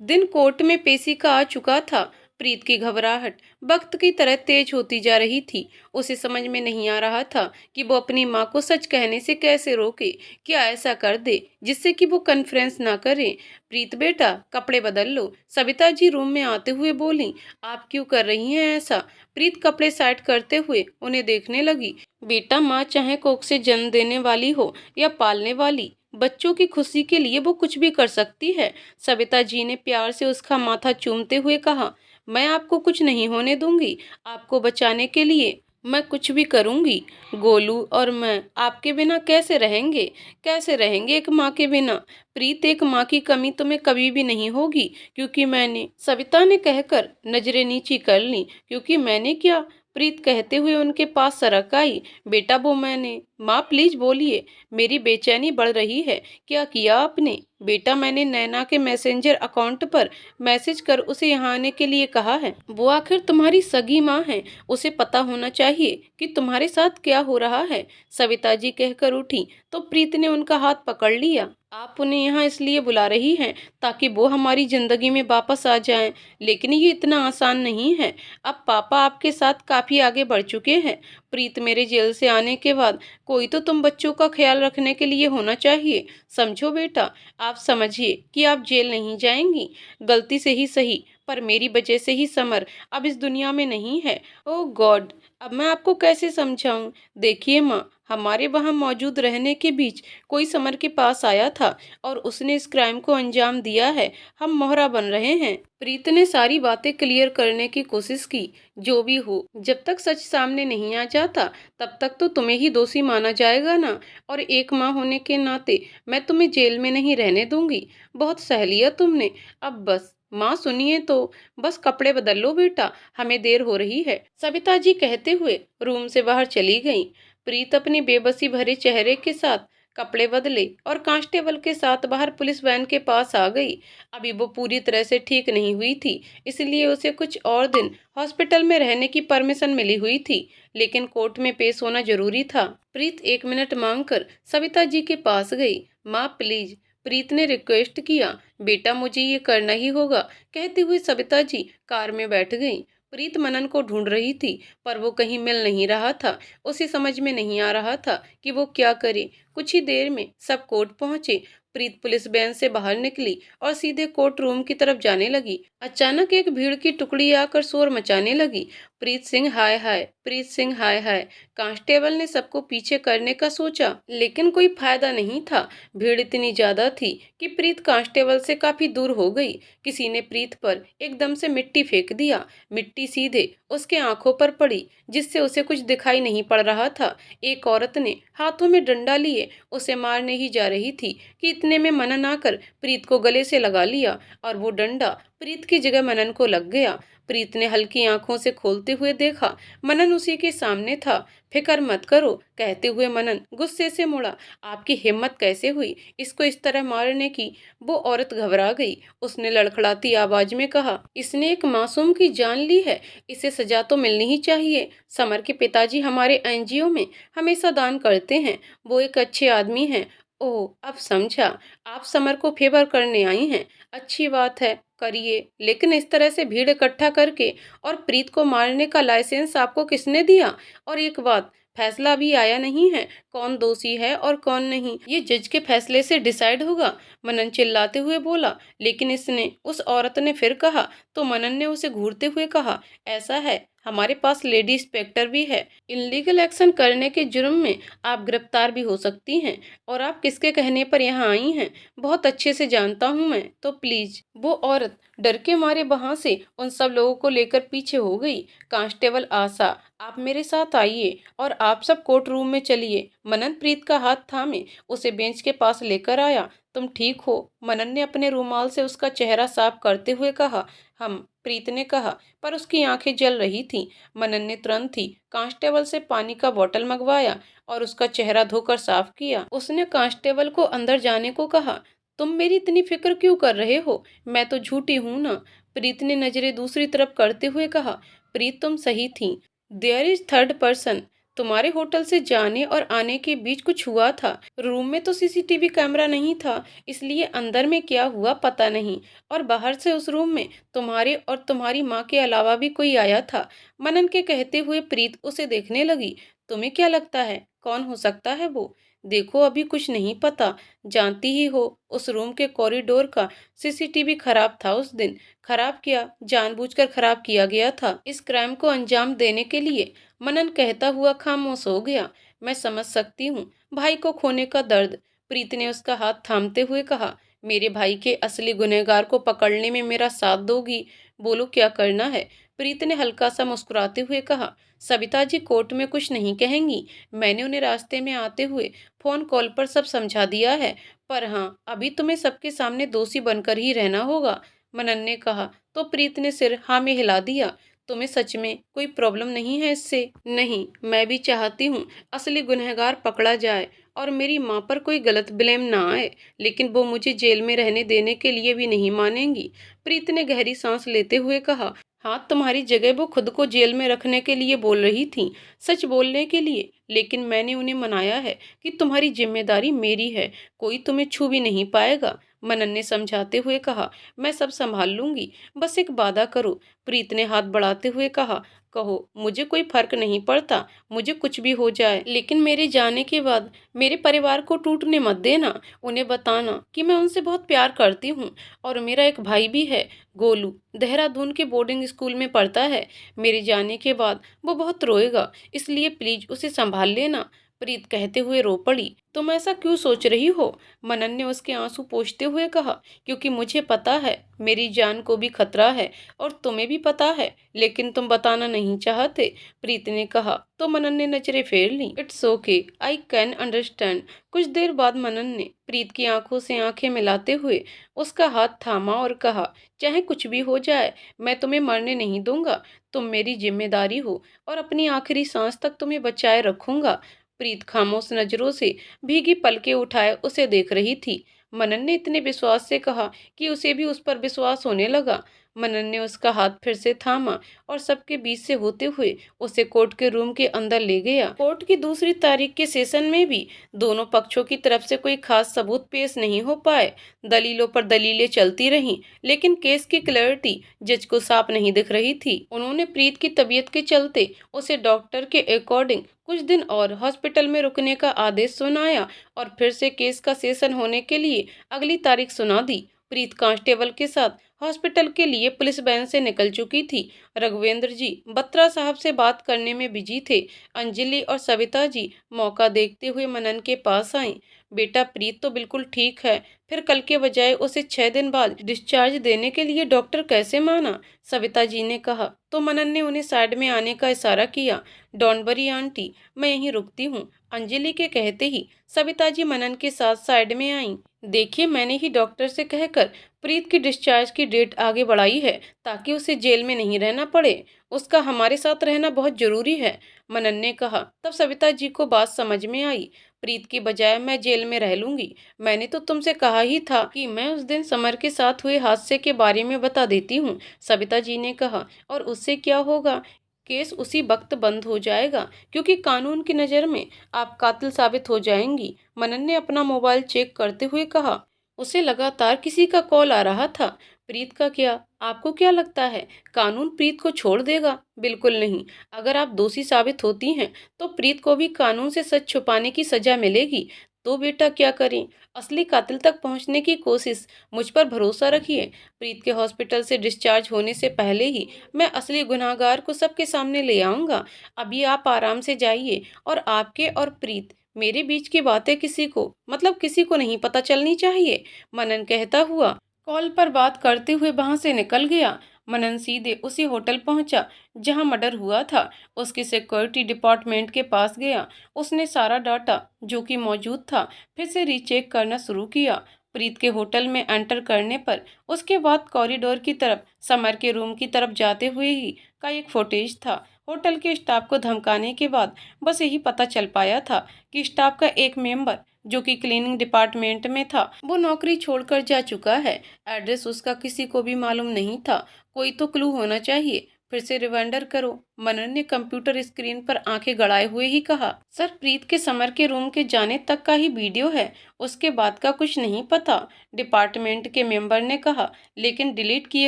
दिन कोर्ट में पेशी का आ चुका था। प्रीत की घबराहट वक्त की तरह तेज होती जा रही थी। उसे समझ में नहीं आ रहा था कि वो अपनी माँ को सच कहने से कैसे रोके। क्या ऐसा कर दे जिससे कि वो कन्फ्रेंस ना करे। प्रीत बेटा, कपड़े बदल लो, सविता जी रूम में आते हुए बोली। आप क्यों कर रही हैं ऐसा? प्रीत कपड़े साइड करते हुए उन्हें देखने लगी। बेटा, माँ चाहे कोख से जन्म देने वाली हो या पालने वाली, बच्चों की खुशी के लिए वो कुछ भी कर सकती है। सविता जी ने प्यार से उसका माथा चूमते हुए कहा, मैं आपको कुछ नहीं होने दूंगी। आपको बचाने के लिए मैं कुछ भी करूंगी। गोलू और मैं आपके बिना कैसे रहेंगे? कैसे रहेंगे एक माँ के बिना? प्रीत, एक माँ की कमी तुम्हें कभी भी नहीं होगी, क्योंकि मैंने, सविता ने कहकर नजरें नीची कर ली। क्योंकि मैंने क्या? प्रीत कहते हुए उनके पास सरक आई। बेटा, वो मैंने, माँ प्लीज बोलिए, मेरी बेचैनी बढ़ रही है। क्या किया आपने? बेटा, मैंने नैना के मैसेंजर अकाउंट पर मैसेज कर उसे यहाँ आने के लिए कहा है। वो आखिर तुम्हारी सगी माँ है, उसे पता होना चाहिए कि तुम्हारे साथ क्या हो रहा है। सविता जी कहकर उठी तो प्रीत ने उनका हाथ पकड़ लिया। आप उन्हें यहाँ इसलिए बुला रही हैं ताकि वो हमारी जिंदगी में वापस आ जाएं, लेकिन ये इतना आसान नहीं है। अब पापा आपके साथ काफी आगे बढ़ चुके हैं। प्रीत, मेरे जेल से आने के बाद कोई तो तुम बच्चों का ख्याल रखने के लिए होना चाहिए। समझो बेटा, आप समझिए कि आप जेल नहीं जाएंगी। गलती से ही सही, पर मेरी वजह से ही समर अब इस दुनिया में नहीं है। ओह गॉड, अब मैं आपको कैसे समझाऊं? देखिए माँ, हमारे वहाँ मौजूद रहने के बीच कोई समर के पास आया था और उसने इस क्राइम को अंजाम दिया है। हम मोहरा बन रहे हैं। प्रीत ने सारी बातें क्लियर करने की कोशिश की। जो भी हो, जब तक सच सामने नहीं आ जाता तब तक तो तुम्हें ही दोषी माना जाएगा ना। और एक माँ होने के नाते मैं तुम्हें जेल में नहीं रहने दूंगी। बहुत सह लिया तुमने, अब बस। माँ सुनिए तो, बस कपड़े बदल लो बेटा, हमें देर हो रही है, सविता जी कहते हुए रूम से बाहर चली गईं। प्रीत अपनी बेबसी भरे चेहरे के साथ कपड़े बदले और कांस्टेबल के साथ बाहर पुलिस वैन के पास आ गई। अभी वो पूरी तरह से ठीक नहीं हुई थी, इसलिए उसे कुछ और दिन हॉस्पिटल में रहने की परमिशन मिली हुई थी, लेकिन कोर्ट में पेश होना जरूरी था। प्रीत 1 मिनट मांगकर सविता जी के पास गई। माँ प्लीज, प्रीत ने रिक्वेस्ट किया। बेटा, मुझे ये करना ही होगा, कहते हुए सविता जी कार में बैठ गई। प्रीत मनन को ढूंढ रही थी, पर वो कहीं मिल नहीं रहा था। उसे समझ में नहीं आ रहा था कि वो क्या करे। कुछ ही देर में सब कोर्ट पहुंचे। प्रीत पुलिस वैन से बाहर निकली और सीधे कोर्ट रूम की तरफ जाने लगी। अचानक एक भीड़ की टुकड़ी आकर शोर मचाने लगी। प्रीत सिंह हाय हाय, प्रीत सिंह हाय हाय। कांस्टेबल ने सबको पीछे करने का सोचा, लेकिन कोई फायदा नहीं था। भीड़ इतनी ज्यादा थी कि प्रीत कांस्टेबल से काफी दूर हो गई। किसी ने प्रीत पर एकदम से मिट्टी फेंक दिया। मिट्टी सीधे उसके आंखों पर पड़ी, जिससे उसे कुछ दिखाई नहीं पड़ रहा था। एक औरत ने हाथों में डंडा लिए उसे मारने ही जा रही थी कि इतने में मनन आकर प्रीत को गले से लगा लिया और वो डंडा प्रीत की जगह मनन को लग गया। प्रीत ने हल्की आंखों से खोलते हुए देखा, मनन उसी के सामने था। फिक्र मत करो, कहते हुए मनन गुस्से से मुड़ा। आपकी हिम्मत कैसे हुई इसको इस तरह मारने की? वो औरत घबरा गई। उसने लड़खड़ाती आवाज में कहा, इसने एक मासूम की जान ली है, इसे सजा तो मिलनी ही चाहिए। समर के पिताजी हमारे एनजीओ में हमेशा दान करते हैं, वो एक अच्छे आदमी हैं। ओह, अब समझा, आप समर को फेवर करने आई हैं। अच्छी बात है, करिए, लेकिन इस तरह से भीड़ इकट्ठा करके और प्रीत को मारने का लाइसेंस आपको किसने दिया? और एक बात, फैसला भी आया नहीं है, कौन दोषी है और कौन नहीं, ये जज के फैसले से डिसाइड होगा। मनन चिल्लाते हुए बोला। लेकिन इसने, उस औरत ने फिर कहा। तो मनन ने उसे घूरते हुए कहा, ऐसा है, हमारे पास लेडी इंस्पेक्टर भी है। इलीगल एक्शन करने के जुर्म में आप गिरफ्तार भी हो सकती हैं। और आप किसके कहने पर यहाँ आई हैं, बहुत अच्छे से जानता हूँ मैं, तो प्लीज। वो औरत डर के मारे वहां से उन सब लोगों को लेकर पीछे हो गई। कांस्टेबल आशा, आप मेरे साथ आइए और आप सब कोर्ट रूम में चलिए। मनन प्रीत का हाथ थामे उसे बेंच के पास लेकर आया। तुम ठीक हो? मनन ने अपने रुमाल से उसका चेहरा साफ करते हुए कहा। हम, प्रीत ने कहा, पर उसकी आंखें जल रही थीं। मनन ने तुरंत ही कांस्टेबल से पानी का बोतल मंगवाया और उसका चेहरा धोकर साफ किया। उसने कांस्टेबल को अंदर जाने को कहा। तुम मेरी इतनी फिक्र क्यों कर रहे हो? मैं तो झूठी हूं ना? प्रीत ने नजरें दूसरी तरफ करते हुए कहा। प्रीत, तुम सही थी। There is third person. तुम्हारे होटल से जाने और आने के बीच कुछ हुआ था। रूम में तो सीसीटीवी कैमरा नहीं था, इसलिए अंदर में क्या हुआ पता नहीं। और बाहर से उस रूम में तुम्हारे और तुम्हारी माँ के अलावा भी कोई आया था। मनन के कहते हुए प्रीत उसे देखने लगी। तुम्हें क्या लगता है कौन हो सकता है वो? देखो अभी कुछ नहीं पता। जानती ही हो उस रूम के कॉरिडोर का सीसीटीवी खराब था उस दिन। खराब किया, जानबूझकर खराब किया गया था इस क्राइम को अंजाम देने के लिए। मनन कहता हुआ खामोश हो गया। मैं समझ सकती हूँ भाई को खोने का दर्द। प्रीत ने उसका हाथ थामते हुए कहा, मेरे भाई के असली गुनहगार को पकड़ने में मेरा साथ दोगी? बोलो क्या करना है? प्रीत ने हल्का सा मुस्कुराते हुए कहा, सविता जी कोर्ट में कुछ नहीं कहेंगी। मैंने उन्हें रास्ते में आते हुए फोन कॉल पर सब समझा दिया है। पर हाँ, अभी तुम्हें सबके सामने दोषी बनकर ही रहना होगा। मनन ने कहा तो प्रीत ने सिर हाँ में हिला दिया। तुम्हें सच में कोई प्रॉब्लम नहीं है इससे? नहीं, मैं भी चाहती हूँ असली गुनहगार पकड़ा जाए और मेरी माँ पर कोई गलत ब्लेम ना आए, लेकिन वो मुझे जेल में रहने देने के लिए भी नहीं मानेंगी। प्रीत ने गहरी सांस लेते हुए कहा, हाँ तुम्हारी जगह वो खुद को जेल में रखने के लिए बोल रही थी, सच बोलने के लिए। लेकिन मैंने उन्हें मनाया है कि तुम्हारी जिम्मेदारी मेरी है, कोई तुम्हें छू भी नहीं पाएगा। मनन ने समझाते हुए कहा, मैं सब संभाल लूंगी, बस एक वादा करो। प्रीत ने हाथ बढ़ाते हुए कहा, कहो, मुझे कोई फर्क नहीं पड़ता, मुझे कुछ भी हो जाए, लेकिन मेरे जाने के बाद मेरे परिवार को टूटने मत देना। उन्हें बताना कि मैं उनसे बहुत प्यार करती हूँ और मेरा एक भाई भी है, गोलू, देहरादून के बोर्डिंग स्कूल में पढ़ता है। मेरे जाने के बाद वो बहुत रोएगा, इसलिए प्लीज उसे संभाल लेना। प्रीत कहते हुए रो पड़ी। तुम ऐसा क्यों सोच रही हो? मनन ने उसके आंसू पोंछते हुए कहा, क्योंकि मुझे पता है मेरी जान को भी खतरा है और तुम्हें भी पता है, लेकिन तुम बताना नहीं चाहते। प्रीत ने कहा तो मनन ने नजरें फेर ली। It's okay, I can understand. कुछ देर बाद मनन ने प्रीत की आंखों से आंखें मिलाते हुए उसका हाथ थामा और कहा, चाहे कुछ भी हो जाए मैं तुम्हें मरने नहीं दूंगा। तुम मेरी जिम्मेदारी हो और अपनी आखिरी सांस तक तुम्हें बचाए रखूंगा। प्रीत खामोश नजरों से भीगी पलकें उठाए उसे देख रही थी। मनन ने इतने विश्वास से कहा कि उसे भी उस पर विश्वास होने लगा। मनन ने उसका हाथ फिर से थामा और सबके बीच से होते हुए उसे कोर्ट के रूम के अंदर ले गया। कोर्ट की दूसरी तारीख के सेशन में भी दोनों पक्षों की तरफ से कोई खास सबूत पेश नहीं हो पाए। दलीलों पर दलीलें चलती रहीं, लेकिन केस की क्लैरिटी जज को साफ नहीं दिख रही थी। उन्होंने प्रीत की तबीयत के चलते उसे डॉक्टर के अकॉर्डिंग कुछ दिन और हॉस्पिटल में रुकने का आदेश सुनाया और फिर से केस का सेशन होने के लिए अगली तारीख सुना दी। प्रीत कांस्टेबल के साथ हॉस्पिटल के लिए पुलिस वैन से निकल चुकी थी। रघुवेंद्र जी बत्रा साहब से बात करने में बिजी थे। अंजलि और सविता जी मौका देखते हुए मनन के पास आई। बेटा, प्रीत तो बिल्कुल ठीक है, फिर कल के बजाय उसे 6 दिन बाद डिस्चार्ज देने के लिए डॉक्टर कैसे माना? सविता जी ने कहा तो मनन ने उन्हें साइड में आने का इशारा किया। डोंट वरी आंटी, मैं यहीं रुकती हूँ। अंजलि के कहते ही सविता जी मनन के साथ साइड में आईं। देखिए, मैंने ही डॉक्टर से कहकर प्रीत की डिस्चार्ज की डेट आगे बढ़ाई है, ताकि उसे जेल में नहीं रहना पड़े। उसका हमारे साथ रहना बहुत जरूरी है, मनन ने कहा। तब सविता जी को बात समझ में आई। प्रीत की बजाय मैं जेल में रह लूंगी। मैंने तो तुमसे कहा ही था कि मैं उस दिन समर के साथ हुए हादसे के बारे में बता देती हूँ, सविता जी ने कहा। और उससे क्या होगा? केस उसी वक्त बंद हो जाएगा, क्योंकि कानून की नज़र में आप कातिल साबित हो जाएंगी। मनन ने अपना मोबाइल चेक करते हुए कहा। उसे लगातार किसी का कॉल आ रहा था। प्रीत का क्या? आपको क्या लगता है कानून प्रीत को छोड़ देगा? बिल्कुल नहीं। अगर आप दोषी साबित होती हैं तो प्रीत को भी कानून से सच छुपाने की सजा मिलेगी। तो बेटा क्या करें? असली कातिल तक पहुंचने की कोशिश। मुझ पर भरोसा रखिए। प्रीत के हॉस्पिटल से डिस्चार्ज होने से पहले ही मैं असली गुनाहगार को सबके सामने ले आऊंगा। अभी आप आराम से जाइए और आपके और प्रीत मेरे बीच की बातें किसी को नहीं पता चलनी चाहिए। मनन कहता हुआ कॉल पर बात करते हुए वहां से निकल गया। मनन सीधे उसी होटल पहुंचा जहां मर्डर हुआ था। उसके सिक्योरिटी डिपार्टमेंट के पास गया। उसने सारा डाटा जो कि मौजूद था फिर से रीचेक करना शुरू किया। प्रीत के होटल में एंटर करने पर उसके बाद कॉरिडोर की तरफ समर के रूम की तरफ जाते हुए ही का एक फुटेज था। होटल के स्टाफ को धमकाने के बाद बस यही पता चल पाया था कि स्टाफ का एक मेंबर जो कि क्लीनिंग डिपार्टमेंट में था, वो नौकरी छोड़कर जा चुका है। एड्रेस उसका किसी को भी मालूम नहीं था। कोई तो क्लू होना चाहिए। फिर से रिवाइंडर करो। मनन ने कंप्यूटर स्क्रीन पर आंखें गड़ाए हुए ही कहा। सर, प्रीत के समर के रूम के जाने तक का ही वीडियो है, उसके बाद का कुछ नहीं पता, डिपार्टमेंट के मेंबर ने कहा। लेकिन डिलीट किए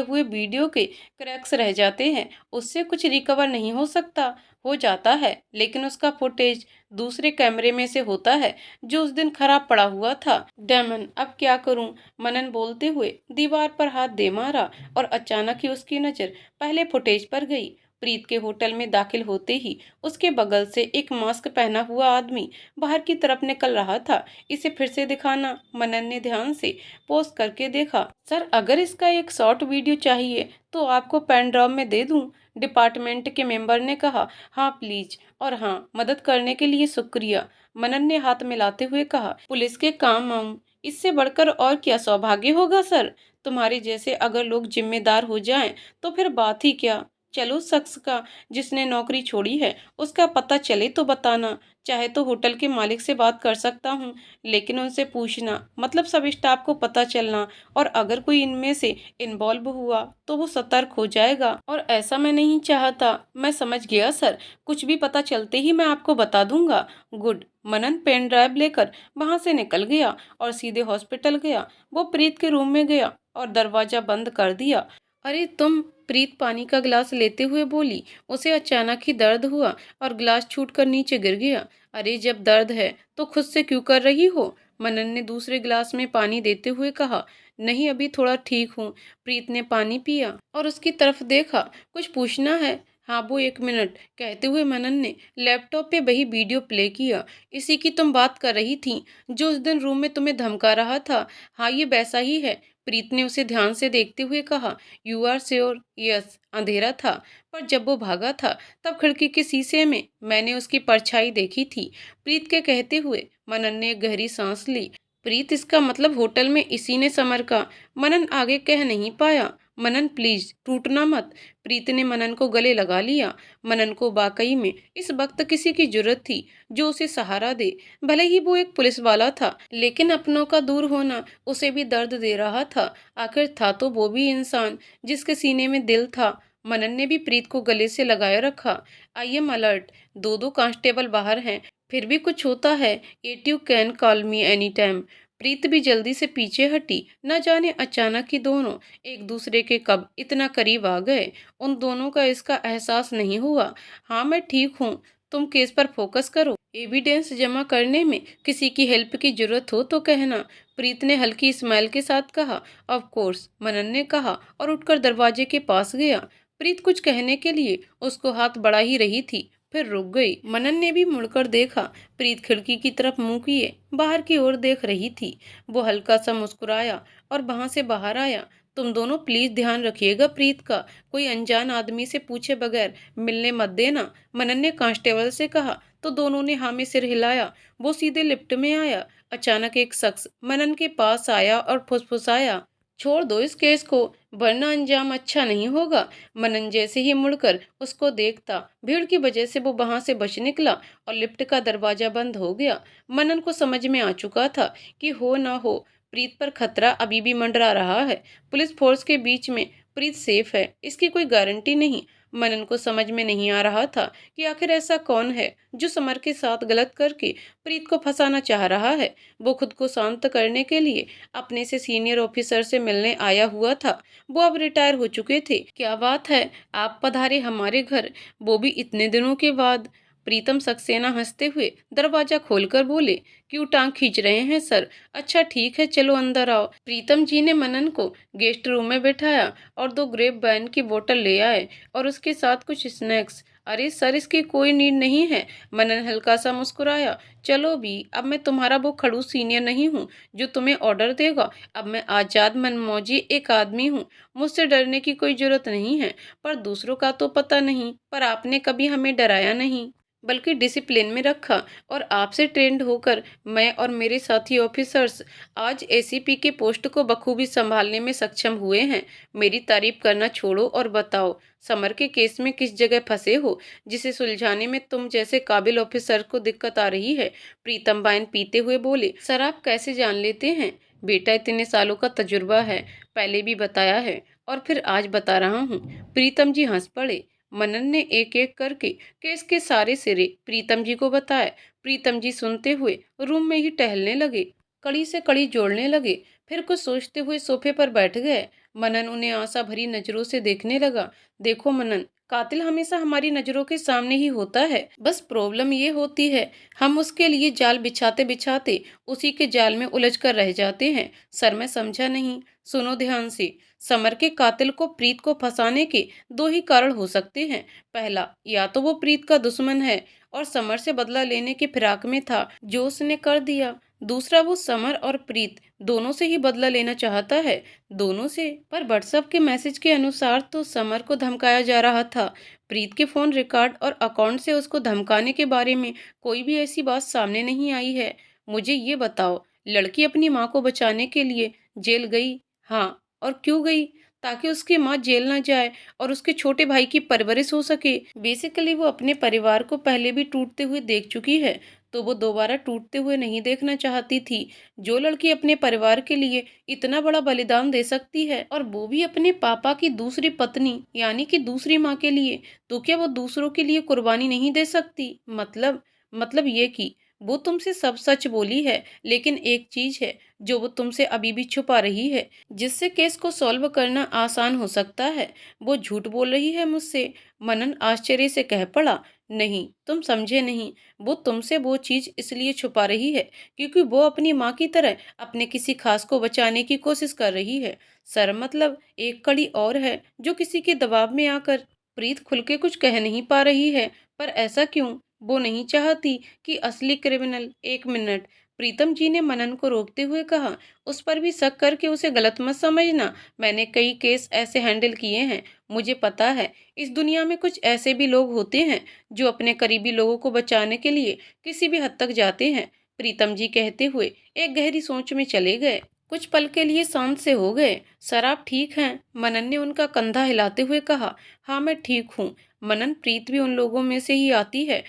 हुए वीडियो के क्रैक्स रह जाते हैं, उससे कुछ रिकवर नहीं हो सकता। हो जाता है, लेकिन उसका फुटेज दूसरे कैमरे में से होता है जो उस दिन खराब पड़ा हुआ था। डेमन, अब क्या करूं? मनन बोलते हुए दीवार पर हाथ दे मारा और अचानक ही उसकी नजर पहले फुटेज पर गई। प्रीत के होटल में दाखिल होते ही उसके बगल से एक मास्क पहना हुआ आदमी बाहर की तरफ निकल रहा था। इसे फिर से दिखाना, मनन ने ध्यान से पोस्ट करके देखा। सर, अगर इसका एक शॉर्ट वीडियो चाहिए तो आपको पेन ड्राइव में दे दूं, डिपार्टमेंट के मेंबर ने कहा। हाँ प्लीज, और हाँ, मदद करने के लिए शुक्रिया, मनन ने हाथ मिलाते हुए कहा। पुलिस के काम आऊं, इससे बढ़कर और क्या सौभाग्य होगा सर। तुम्हारे जैसे अगर लोग जिम्मेदार हो जाएं तो फिर बात ही क्या। चलो, शख्स का जिसने नौकरी छोड़ी है उसका पता चले तो बताना, चाहे तो होटल के मालिक से बात कर सकता हूँ, लेकिन उनसे पूछना, मतलब सब स्टाफ को पता चलना, और अगर कोई इनमें से इन्वॉल्व हुआ तो वो सतर्क हो जाएगा, और ऐसा मैं नहीं चाहता। मैं समझ गया सर, कुछ भी पता चलते ही मैं आपको बता दूंगा। गुड। मनन पेन ड्राइव लेकर वहां से निकल गया और सीधे हॉस्पिटल गया। वो प्रीत के रूम में गया और दरवाजा बंद कर दिया। अरे तुम, प्रीत पानी का गिलास लेते हुए बोली। उसे अचानक ही दर्द हुआ और गिलास छूटकर नीचे गिर गया। अरे, जब दर्द है तो खुद से क्यों कर रही हो? मनन ने दूसरे गिलास में पानी देते हुए कहा। नहीं, अभी थोड़ा ठीक हूँ। प्रीत ने पानी पिया और उसकी तरफ देखा। कुछ पूछना है? हाँ, वो 1 मिनट, कहते हुए मनन ने लैपटॉप पे वही वीडियो प्ले किया। इसी की तुम बात कर रही थी जो उस दिन रूम में तुम्हें धमका रहा था। हाँ, ये वैसा ही है, प्रीत ने उसे ध्यान से देखते हुए कहा। You are sure? यस। अंधेरा था, पर जब वो भागा था तब खिड़की के शीशे में मैंने उसकी परछाई देखी थी, प्रीत के कहते हुए मनन ने एक गहरी सांस ली। प्रीत, इसका मतलब होटल में इसी ने समर का। मनन आगे कह नहीं पाया। मनन प्लीज, टूटना मत। प्रीत ने मनन को गले लगा लिया। मनन को वाकई में इस वक्त किसी की जरूरत थी जो उसे सहारा दे। भले ही वो एक पुलिस वाला था, लेकिन अपनों का दूर होना उसे भी दर्द दे रहा था। आखिर था तो वो भी इंसान जिसके सीने में दिल था। मनन ने भी प्रीत को गले से लगाए रखा। आई एम अलर्ट, दो दो कांस्टेबल बाहर हैं, फिर भी कुछ होता है at you can call me any time. Preet भी जल्दी से पीछे हटी। न जाने अचानक ही दोनों एक दूसरे के कब इतना करीब आ गए। उन दोनों का इसका एहसास नहीं हुआ। हाँ, मैं ठीक हूँ, तुम केस पर फोकस करो। एविडेंस जमा करने में किसी की हेल्प की जरूरत हो तो कहना, प्रीत ने हल्की स्माइल के साथ कहा। ऑफ कोर्स, मनन ने कहा और उठकर दरवाजे के पास गया। प्रीत कुछ कहने के लिए उसको हाथ बढ़ा ही रही थी, फिर रुक गई। मनन ने भी मुड़कर देखा। प्रीत खिड़की की तरफ मुंह किए बाहर की ओर देख रही थी। वो हल्का सा मुस्कुराया और वहां से बाहर आया। तुम दोनों प्लीज ध्यान रखिएगा प्रीत का, कोई अनजान आदमी से पूछे बगैर मिलने मत देना, मनन ने कांस्टेबल से कहा। तो दोनों ने हाँ में सिर हिलाया। वो सीधे लिफ्ट में आया। अचानक एक शख्स मनन के पास आया और फुसफुसाया, छोड़ दो इस केस को, वरना अंजाम अच्छा नहीं होगा। मनन जैसे ही मुड़कर उसको देखता, भीड़ की वजह से वो वहां से बच निकला और लिफ्ट का दरवाजा बंद हो गया। मनन को समझ में आ चुका था कि हो ना हो, प्रीत पर खतरा अभी भी मंडरा रहा है। पुलिस फोर्स के बीच में प्रीत सेफ है, इसकी कोई गारंटी नहीं। मनन को समझ में नहीं आ रहा था कि आखिर ऐसा कौन है जो समर के साथ गलत करके प्रीत को फंसाना चाह रहा है। वो खुद को शांत करने के लिए अपने से सीनियर ऑफिसर से मिलने आया हुआ था। वो अब रिटायर हो चुके थे। क्या बात है, आप पधारे हमारे घर, वो भी इतने दिनों के बाद। प्रीतम सक्सेना हंसते हुए दरवाजा खोलकर बोले। क्यों टांग खींच रहे हैं सर? अच्छा ठीक है, चलो अंदर आओ। प्रीतम जी ने मनन को गेस्ट रूम में बैठाया और 2 ग्रेप वाइन की बोतल ले आए और उसके साथ कुछ स्नैक्स। अरे सर, इसकी कोई नीड नहीं है, मनन हल्का सा मुस्कुराया। चलो भी, अब मैं तुम्हारा वो खड़ूस सीनियर नहीं हूँ जो तुम्हें ऑर्डर देगा। अब मैं आजाद मनमौजी एक आदमी हूँ, मुझसे डरने की कोई जरूरत नहीं है। पर दूसरों का तो पता नहीं, पर आपने कभी हमें डराया नहीं, बल्कि डिसिप्लिन में रखा, और आपसे ट्रेंड होकर मैं और मेरे साथी ऑफिसर्स आज एसीपी के पोस्ट को बखूबी संभालने में सक्षम हुए हैं। मेरी तारीफ करना छोड़ो और बताओ, समर के केस में किस जगह फंसे हो जिसे सुलझाने में तुम जैसे काबिल ऑफिसर को दिक्कत आ रही है? प्रीतम वाइन पीते हुए बोले। सर, आप कैसे जान लेते हैं? बेटा, इतने सालों का तजुर्बा है, पहले भी बताया है और फिर आज बता रहा हूँ। प्रीतम जी हंस पड़े। मनन ने एक एक करके केस के सारे सिरे प्रीतम जी को बताए। प्रीतम जी सुनते हुए रूम में ही टहलने लगे, कड़ी से कड़ी जोड़ने लगे, फिर कुछ सोचते हुए सोफे पर बैठ गए। मनन उन्हें आशा भरी नजरों से देखने लगा। देखो मनन, कातिल हमेशा हमारी नजरों के सामने ही होता है, बस प्रॉब्लम ये होती है हम उसके लिए जाल बिछाते बिछाते उसी के जाल में उलझ कर रह जाते हैं। सर मैं समझा नहीं, सुनो ध्यान से। समर के कातिल को प्रीत को फंसाने के दो ही कारण हो सकते हैं। पहला, या तो वो प्रीत का दुश्मन है और समर से बदला लेने की फिराक में था जो उसने कर दिया। दूसरा, वो समर और प्रीत दोनों से ही बदला लेना चाहता है, दोनों से। पर व्हाट्सएप के मैसेज के अनुसार तो समर को धमकाया जा रहा था। प्रीत के फोन रिकॉर्ड और अकाउंट से उसको धमकाने के बारे में कोई भी ऐसी बात सामने नहीं आई है। मुझे ये बताओ, लड़की अपनी माँ को बचाने के लिए जेल गई? हाँ, और क्यों गई? ताकि उसकी माँ जेल ना जाए और उसके छोटे भाई की परवरिश हो सके। बेसिकली वो अपने परिवार को पहले भी टूटते हुए देख चुकी है, तो वो दोबारा टूटते हुए नहीं देखना चाहती थी। जो लड़की अपने परिवार के लिए इतना बड़ा बलिदान दे सकती है, और वो भी अपने पापा की दूसरी पत्नी यानी कि दूसरी माँ के लिए, तो क्या वो दूसरों के लिए कुर्बानी नहीं दे सकती? मतलब ये कि वो तुमसे सब सच बोली है, लेकिन एक चीज है जो वो तुमसे अभी भी छुपा रही है, जिससे केस को सॉल्व करना आसान हो सकता है। वो झूठ बोल रही है मुझसे। मनन आश्चर्य से कह पड़ा। नहीं, तुम समझे नहीं। वो तुमसे वो चीज इसलिए छुपा रही है क्योंकि वो अपनी माँ की तरह अपने किसी खास को बचाने की कोशिश कर रही है। सर मतलब एक कड़ी और है जो किसी के दबाव में आकर प्रीत खुल के कुछ कह नहीं पा रही है। पर ऐसा क्यों? वो नहीं चाहती कि असली क्रिमिनल। एक मिनट, प्रीतम जी ने मनन को रोकते हुए कहा। उस पर भी शक करके उसे गलत मत समझना। मैंने कई केस ऐसे हैंडल किए हैं। मुझे पता है इस दुनिया में कुछ ऐसे भी लोग होते हैं जो अपने करीबी लोगों को बचाने के लिए किसी भी हद तक जाते हैं। प्रीतम जी कहते हुए एक गहरी सोच में चले गए। कुछ पल के लिए शांत से हो गए। सर आप ठीक हैं? मनन ने उनका कंधा हिलाते हुए कहा। हाँ मैं ठीक हूँ। मनन, प्रीत भी उन लोगों में से ही आती है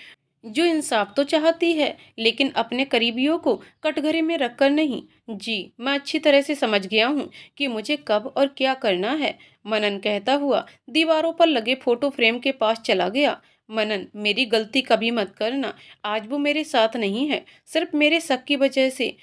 जो इंसाफ तो चाहती है, लेकिन अपने करीबियों को कटघरे में रखकर नहीं। जी, मैं अच्छी तरह से समझ गया हूँ कि मुझे कब और क्या करना है। मनन कहता हुआ दीवारों पर लगे फोटो फ्रेम के पास चला गया। मनन, मेरी गलती कभी मत करना। आज वो मेरे साथ नहीं है, सिर्फ मेरे शक की वजह से।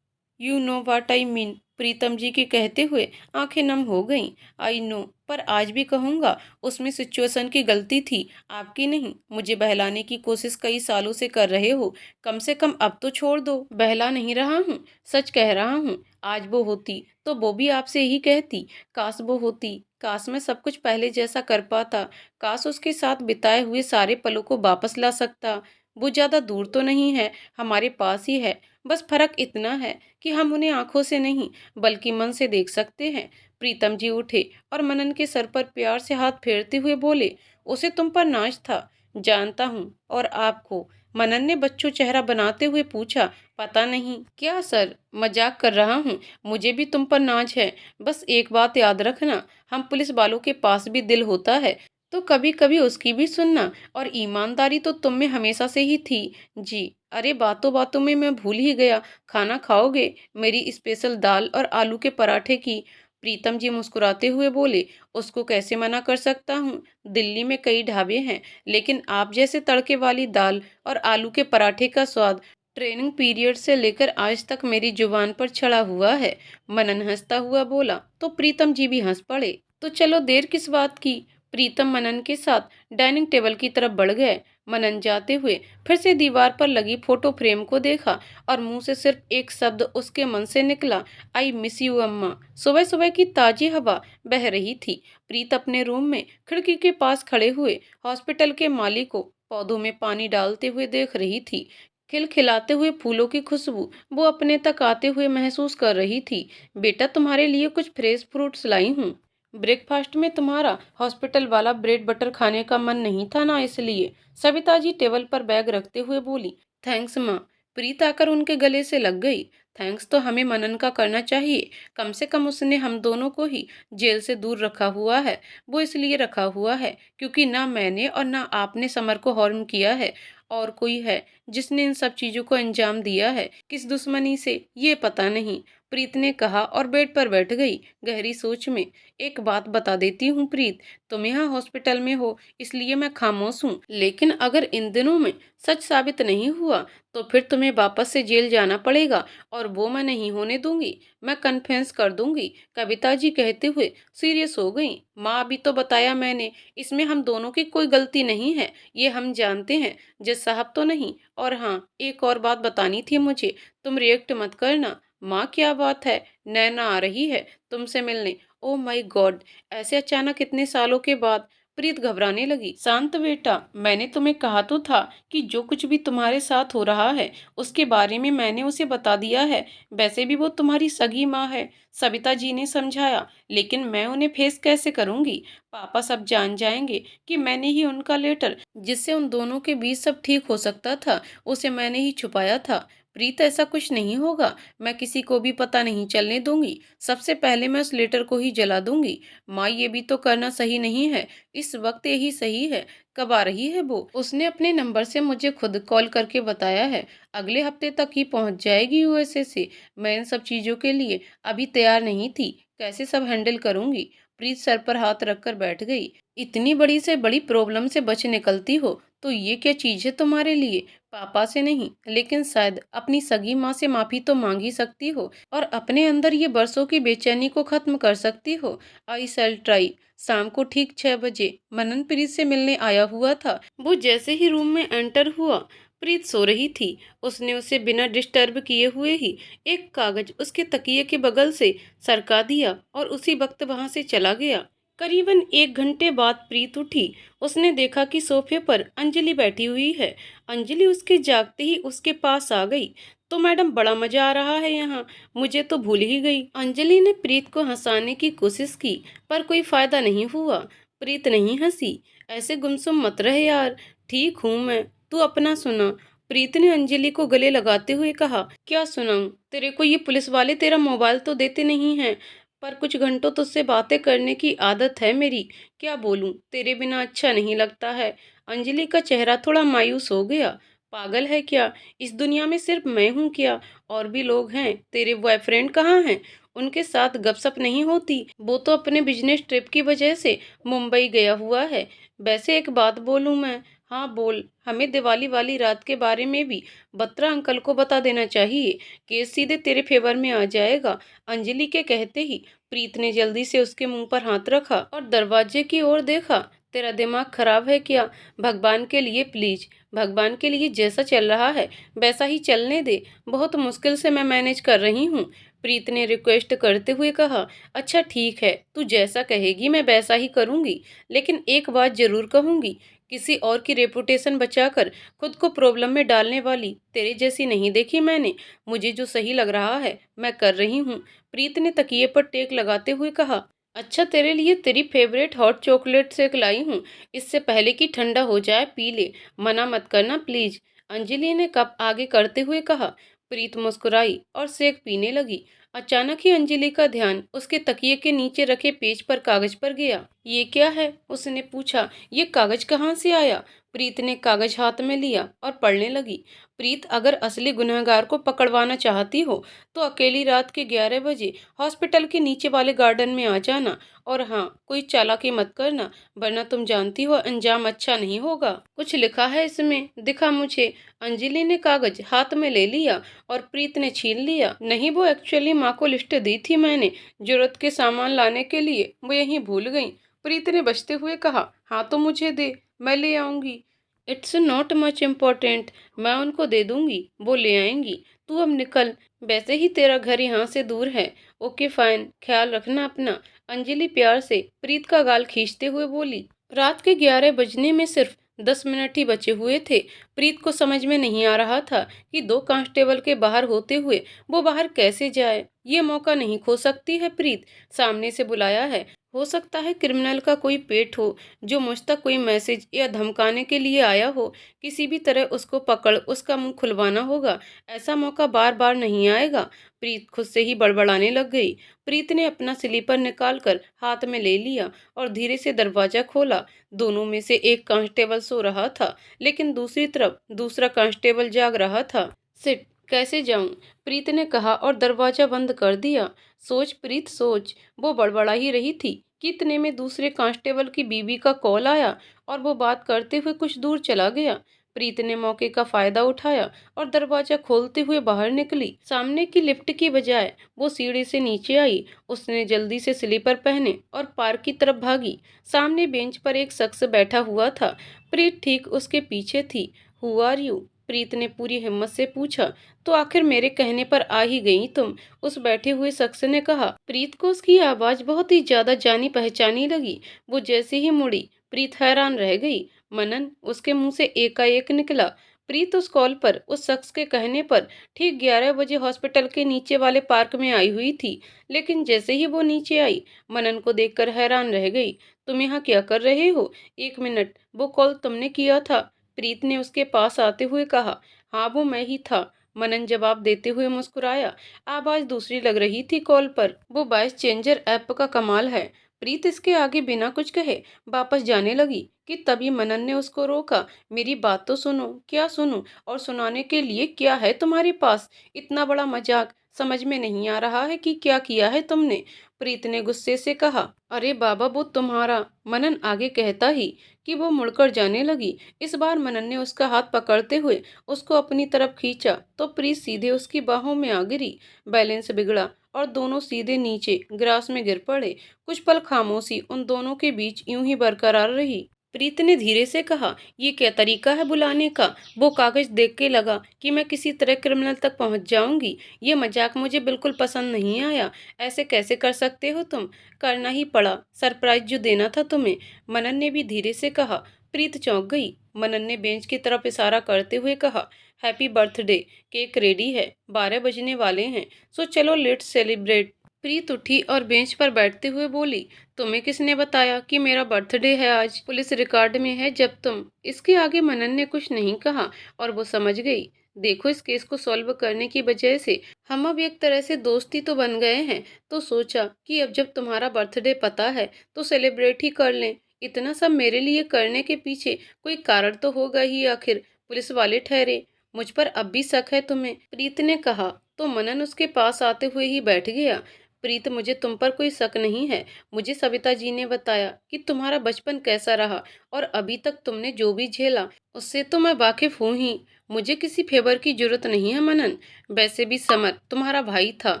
You know what I mean. Pritam ji के कहते हुए आंखें नम हो गईं। आई नो, पर आज भी कहूंगा उसमें सिचुएशन की गलती थी, आपकी नहीं। मुझे बहलाने की कोशिश कई सालों से कर रहे हो, कम से कम अब तो छोड़ दो। बहला नहीं रहा हूँ, सच कह रहा हूँ। आज वो होती तो वो भी आपसे यही कहती। काश वो होती, काश मैं सब कुछ पहले जैसा कर पाता, काश उसके साथ बिताए हुए सारे पलों को वापस ला सकता। वो ज्यादा दूर तो नहीं है, हमारे पास ही है। बस फर्क इतना है कि हम उन्हें आंखों से नहीं बल्कि मन से देख सकते हैं। प्रीतम जी उठे और मनन के सर पर प्यार से हाथ फेरते हुए बोले। उसे तुम पर नाज था, जानता हूँ। और आपको? मनन ने बच्चों चेहरा बनाते हुए पूछा। पता नहीं क्या सर, मजाक कर रहा हूँ। मुझे भी तुम पर नाज है। बस एक बात याद रखना, हम पुलिस वालों के पास भी दिल होता है, तो कभी कभी उसकी भी सुनना। और ईमानदारी तो तुम में हमेशा से ही थी। जी। अरे बातों बातों में मैं भूल ही गया, खाना खाओगे? मेरी स्पेशल दाल और आलू के पराठे की। प्रीतम जी मुस्कुराते हुए बोले। उसको कैसे मना कर सकता हूँ? दिल्ली में कई ढाबे हैं, लेकिन आप जैसे तड़के वाली दाल और आलू के पराठे का स्वाद ट्रेनिंग पीरियड से लेकर आज तक मेरी जुबान पर छड़ा हुआ है। मनन हंसता हुआ बोला तो प्रीतम जी भी हंस पड़े। तो चलो देर किस बात की। प्रीतम मनन के साथ डाइनिंग टेबल की तरफ बढ़ गए। मनन जाते हुए फिर से दीवार पर लगी फोटो फ्रेम को देखा और मुंह से सिर्फ एक शब्द उसके मन से निकला। आई मिस यू अम्मा। सुबह सुबह की ताजी हवा बह रही थी। प्रीत अपने रूम में खिड़की के पास खड़े हुए हॉस्पिटल के माली को पौधों में पानी डालते हुए देख रही थी। खिलखिलाते हुए फूलों की खुशबू वो अपने तक आते हुए महसूस कर रही थी। बेटा, तुम्हारे लिए कुछ फ्रेश फ्रूट्स लाई हूँ। ब्रेकफास्ट में तुम्हारा हॉस्पिटल वाला ब्रेड बटर खाने का मन नहीं था ना, इसलिए। सविता जी टेबल पर बैग रखते हुए बोली। थैंक्स माँ। प्रीत आकर उनके गले से लग गई। थैंक्स तो हमें मनन का करना चाहिए। कम से कम उसने हम दोनों को ही जेल से दूर रखा हुआ है। वो इसलिए रखा हुआ है क्योंकि ना मैंने और ना आपने समर को हार्म किया है। और कोई है जिसने इन सब चीजों को अंजाम दिया है, किस दुश्मनी से ये पता नहीं, प्रीत ने कहा और बेड पर बैठ गई गहरी सोच में। एक बात बता देती हूँ प्रीत, तुम यहाँ हॉस्पिटल में हो इसलिए मैं खामोश हूँ, लेकिन अगर इन दिनों में सच साबित नहीं हुआ तो फिर तुम्हें वापस से जेल जाना पड़ेगा और वो मैं नहीं होने दूंगी। मैं कन्फेंस कर दूंगी। कविता जी कहते हुए सीरियस हो गई। माँ अभी तो बताया मैंने, इसमें हम दोनों की कोई गलती नहीं है, ये हम जानते हैं। जज साहब तो नहीं। और हाँ, एक और बात बतानी थी मुझे, तुम रिएक्ट मत करना। माँ क्या बात है, नैना आ रही है तुमसे मिलने। ओ माय गॉड, ऐसे अचानक इतने सालों के बाद। प्रीत घबराने लगी। शांत बेटा, मैंने तुम्हें कहा तो था कि जो कुछ भी तुम्हारे साथ हो रहा है उसके बारे में मैंने उसे बता दिया है। वैसे भी वो तुम्हारी सगी माँ है, सविता जी ने समझाया। लेकिन मैं उन्हें फेस कैसे करूंगी? पापा सब जान जाएंगे कि मैंने ही उनका लेटर, जिससे उन दोनों के बीच सब ठीक हो सकता था, उसे मैंने ही छुपाया था। प्रीत, ऐसा कुछ नहीं होगा। मैं किसी को भी पता नहीं चलने दूंगी। सबसे पहले मैं उस लेटर को ही जला दूंगी। माँ, ये भी तो करना सही नहीं है। इस वक्त यही सही है। कब आ रही है वो? उसने अपने नंबर से मुझे खुद कॉल करके बताया है। अगले हफ्ते तक ही पहुंच जाएगी यूएसए से। मैं इन सब चीजों के लिए अभी तैयार नहीं थी। कैसे सब हैंडल करूंगी? प्रीत सर पर हाथ रखकर बैठ गई। इतनी बड़ी से बड़ी प्रॉब्लम से बच निकलती हो तो ये क्या चीज है तुम्हारे लिए? पापा से नहीं, लेकिन शायद अपनी सगी माँ से माफी तो मांग ही सकती हो और अपने अंदर ये बरसों की बेचैनी को खत्म कर सकती हो। आई सेल ट्राई। शाम को ठीक 6 बजे मनन प्रीत से मिलने आया हुआ था। वो जैसे ही रूम में एंटर हुआ, प्रीत सो रही थी। उसने उसे बिना डिस्टर्ब किए हुए ही एक कागज उसके तकिए के बगल से सरका दिया और उसी वक्त वहां से चला गया। करीबन 1 घंटे बाद प्रीत उठी। उसने देखा कि सोफे पर अंजलि बैठी हुई है। अंजलि उसके जागते ही उसके पास आ गई। तो मैडम, बड़ा मजा आ रहा है यहाँ, मुझे तो भूल ही गई। अंजलि ने प्रीत को हंसाने की कोशिश की पर कोई फायदा नहीं हुआ। प्रीत नहीं हंसी। ऐसे गुमसुम मत रहे यार, ठीक हूँ मैं, तू अपना सुना। प्रीत ने अंजलि को गले लगाते हुए कहा। क्या सुनाऊं तेरे को? ये पुलिस वाले तेरा मोबाइल तो देते नहीं हैं, पर कुछ घंटों तुझसे बातें करने की आदत है मेरी। क्या बोलूं, तेरे बिना अच्छा नहीं लगता है। अंजलि का चेहरा थोड़ा मायूस हो गया। पागल है क्या? इस दुनिया में सिर्फ मैं हूँ क्या? और भी लोग हैं। तेरे बॉयफ्रेंड कहाँ हैं? उनके साथ गपशप नहीं होती? वो तो अपने बिजनेस ट्रिप की वजह से मुंबई गया हुआ है। वैसे एक बात बोलूं मैं? हाँ बोल। हमें दिवाली वाली रात के बारे में भी बत्रा अंकल को बता देना चाहिए। केस सीधे तेरे फेवर में आ जाएगा। अंजलि के कहते ही प्रीत ने जल्दी से उसके मुंह पर हाथ रखा और दरवाजे की ओर देखा। तेरा दिमाग खराब है क्या? भगवान के लिए प्लीज, भगवान के लिए जैसा चल रहा है वैसा ही चलने दे। बहुत मुश्किल से मैं मैनेज कर रही हूँ। प्रीत ने रिक्वेस्ट करते हुए कहा। अच्छा ठीक है, तू जैसा कहेगी मैं वैसा ही करूँगी, लेकिन एक बात जरूर कहूँगी, किसी और की रेपुटेशन बचाकर खुद को प्रॉब्लम में डालने वाली तेरे जैसी नहीं देखी मैंने। मुझे जो सही लग रहा है मैं कर रही हूँ। प्रीत ने तकिए पर टेक लगाते हुए कहा। अच्छा, तेरे लिए तेरी फेवरेट हॉट चॉकलेट शेक लाई हूँ। इससे पहले कि ठंडा हो जाए पी ले। मना मत करना प्लीज। अंजलि ने कप आगे करते हुए कहा। प्रीत मुस्कुराई और शेक पीने लगी। अचानक ही अंजलि का ध्यान उसके तकिए के नीचे रखे पेज पर कागज पर गया। ये क्या है? उसने पूछा। ये कागज कहाँ से आया? प्रीत ने कागज हाथ में लिया और पढ़ने लगी। प्रीत, अगर असली गुनहगार को पकड़वाना चाहती हो तो अकेली रात के 11 बजे हॉस्पिटल के नीचे वाले गार्डन में आ जाना। और हाँ, कोई चालाकी मत करना, वरना तुम जानती हो अंजाम अच्छा नहीं होगा। कुछ लिखा है इसमें, दिखा मुझे। अंजलि ने कागज हाथ में ले लिया और प्रीत ने छीन लिया। नहीं, वो एक्चुअली माँ को लिस्ट दी थी मैंने जरूरत के सामान लाने के लिए, वो यहीं भूल गई। प्रीत ने बचते हुए कहा। हाँ तो मुझे दे, मैं ले आऊंगी। इट्स नॉट मच इम्पोर्टेंट, मैं उनको दे दूंगी, वो ले आएंगी। तू अब निकल, वैसे ही तेरा घर यहाँ से दूर है। ओके फाइन, ख्याल रखना अपना। अंजलि प्यार से प्रीत का गाल खींचते हुए बोली। रात के 11 बजने में सिर्फ 10 मिनट ही बचे हुए थे। प्रीत को समझ में नहीं आ रहा था कि 2 कांस्टेबल के बाहर होते हुए वो बाहर कैसे जाए। ये मौका नहीं खो सकती है प्रीत। सामने से बुलाया है। हो सकता है क्रिमिनल का कोई पेट हो जो मुझ तक कोई मैसेज या धमकाने के लिए आया हो। किसी भी तरह उसको पकड़ उसका मुंह खुलवाना होगा। ऐसा मौका बार बार नहीं आएगा। प्रीत खुद से ही बड़बड़ाने लग गई। प्रीत ने अपना स्लीपर निकाल कर हाथ में ले लिया और धीरे से दरवाजा खोला। दोनों में से एक कांस्टेबल सो रहा था, लेकिन दूसरी तरफ दूसरा कांस्टेबल जाग रहा था। सिट, कैसे जाऊं? प्रीत ने कहा और दरवाजा बंद कर दिया। सोच प्रीत सोच, वो बड़बड़ा ही रही थी कि इतने में दूसरे कांस्टेबल की बीवी का कॉल आया और वो बात करते हुए कुछ दूर चला गया। प्रीत ने मौके का फायदा उठाया और दरवाजा खोलते हुए बाहर निकली। सामने की लिफ्ट की बजाय वो सीढ़ी से नीचे आई। उसने जल्दी से स्लीपर पहने और पार्क की तरफ भागी। सामने बेंच पर एक शख्स बैठा हुआ था। प्रीत ठीक उसके पीछे थी। Who are you? प्रीत ने पूरी हिम्मत से पूछा। तो आखिर मेरे कहने पर आ ही गई तुम, उस बैठे हुए शख्स ने कहा। प्रीत को उसकी आवाज बहुत ही ज्यादा जानी पहचानी लगी। वो जैसे ही मुड़ी, प्रीत हैरान रह गई। मनन, उसके मुंह से एकाएक निकला। प्रीत उस कॉल पर, उस शख्स के कहने पर ठीक 11 बजे हॉस्पिटल के नीचे वाले पार्क में आई हुई थी। लेकिन जैसे ही वो नीचे आई, मनन को देखकर हैरान रह गई। तुम यहाँ क्या कर रहे हो? 1 मिनट, वो कॉल तुमने किया था? प्रीत ने उसके पास आते हुए कहा। हाँ, वो मैं ही था, मनन जवाब देते हुए मुस्कुराया। आवाज दूसरी लग रही थी कॉल पर। वो वॉइस चेंजर ऐप का कमाल है। प्रीत इसके आगे बिना कुछ कहे वापस जाने लगी कि तभी मनन ने उसको रोका। मेरी बात तो सुनो। क्या सुनूं? और सुनाने के लिए क्या है तुम्हारे पास? इतना बड़ा मजाक समझ में नहीं आ रहा है कि क्या किया है तुमने? प्रीत ने गुस्से से कहा। अरे बाबा, वो तुम्हारा, मनन आगे कहता ही कि वो मुड़कर जाने लगी। इस बार मनन ने उसका हाथ पकड़ते हुए उसको अपनी तरफ खींचा तो प्रीत सीधे उसकी बाहों में आ गिरी। बैलेंस बिगड़ा और दोनों सीधे नीचे ग्रास में गिर पड़े। कुछ पल खामोशी उन दोनों के बीच यूं ही बरकरार रही। प्रीत ने धीरे से कहा, ये क्या तरीका है बुलाने का? वो कागज देख के लगा कि मैं किसी तरह क्रिमिनल तक पहुंच जाऊंगी। ये मजाक मुझे बिल्कुल पसंद नहीं आया। ऐसे कैसे कर सकते हो तुम? करना ही पड़ा, सरप्राइज जो देना था तुम्हें, मनन ने भी धीरे से कहा। प्रीत चौंक गई। मनन ने बेंच की तरफ इशारा करते हुए कहा, हैप्पी बर्थडे, केक रेडी है, 12 बजने वाले हैं, सो चलो लेट्स सेलिब्रेट। प्रीत उठी और बेंच पर बैठते हुए बोली, तुम्हें किसने बताया कि मेरा बर्थडे है आज? पुलिस रिकॉर्ड में है जब तुम। इसके आगे मनन ने कुछ नहीं कहा और वो समझ गई। देखो, इस केस को सॉल्व करने की वजह से हम अब एक तरह से दोस्ती तो बन गए हैं, तो सोचा कि अब जब तुम्हारा बर्थडे पता है तो सेलिब्रेट ही कर लें। इतना सब मेरे लिए करने के पीछे कोई कारण तो होगा ही आखिर। पुलिस वाले ठहरे। मुझ पर अब भी शक है तुम्हें? प्रीत ने कहा। तो मनन उसके पास आते हुए ही बैठ गया। प्रीत, मुझे तुम पर कोई शक नहीं है। मुझे सविता जी ने बताया कि तुम्हारा बचपन कैसा रहा और अभी तक तुमने जो भी झेला उससे तो मैं वाकिफ हूँ ही। मुझे किसी फेवर की जरूरत नहीं है मनन। वैसे भी समर तुम्हारा भाई था।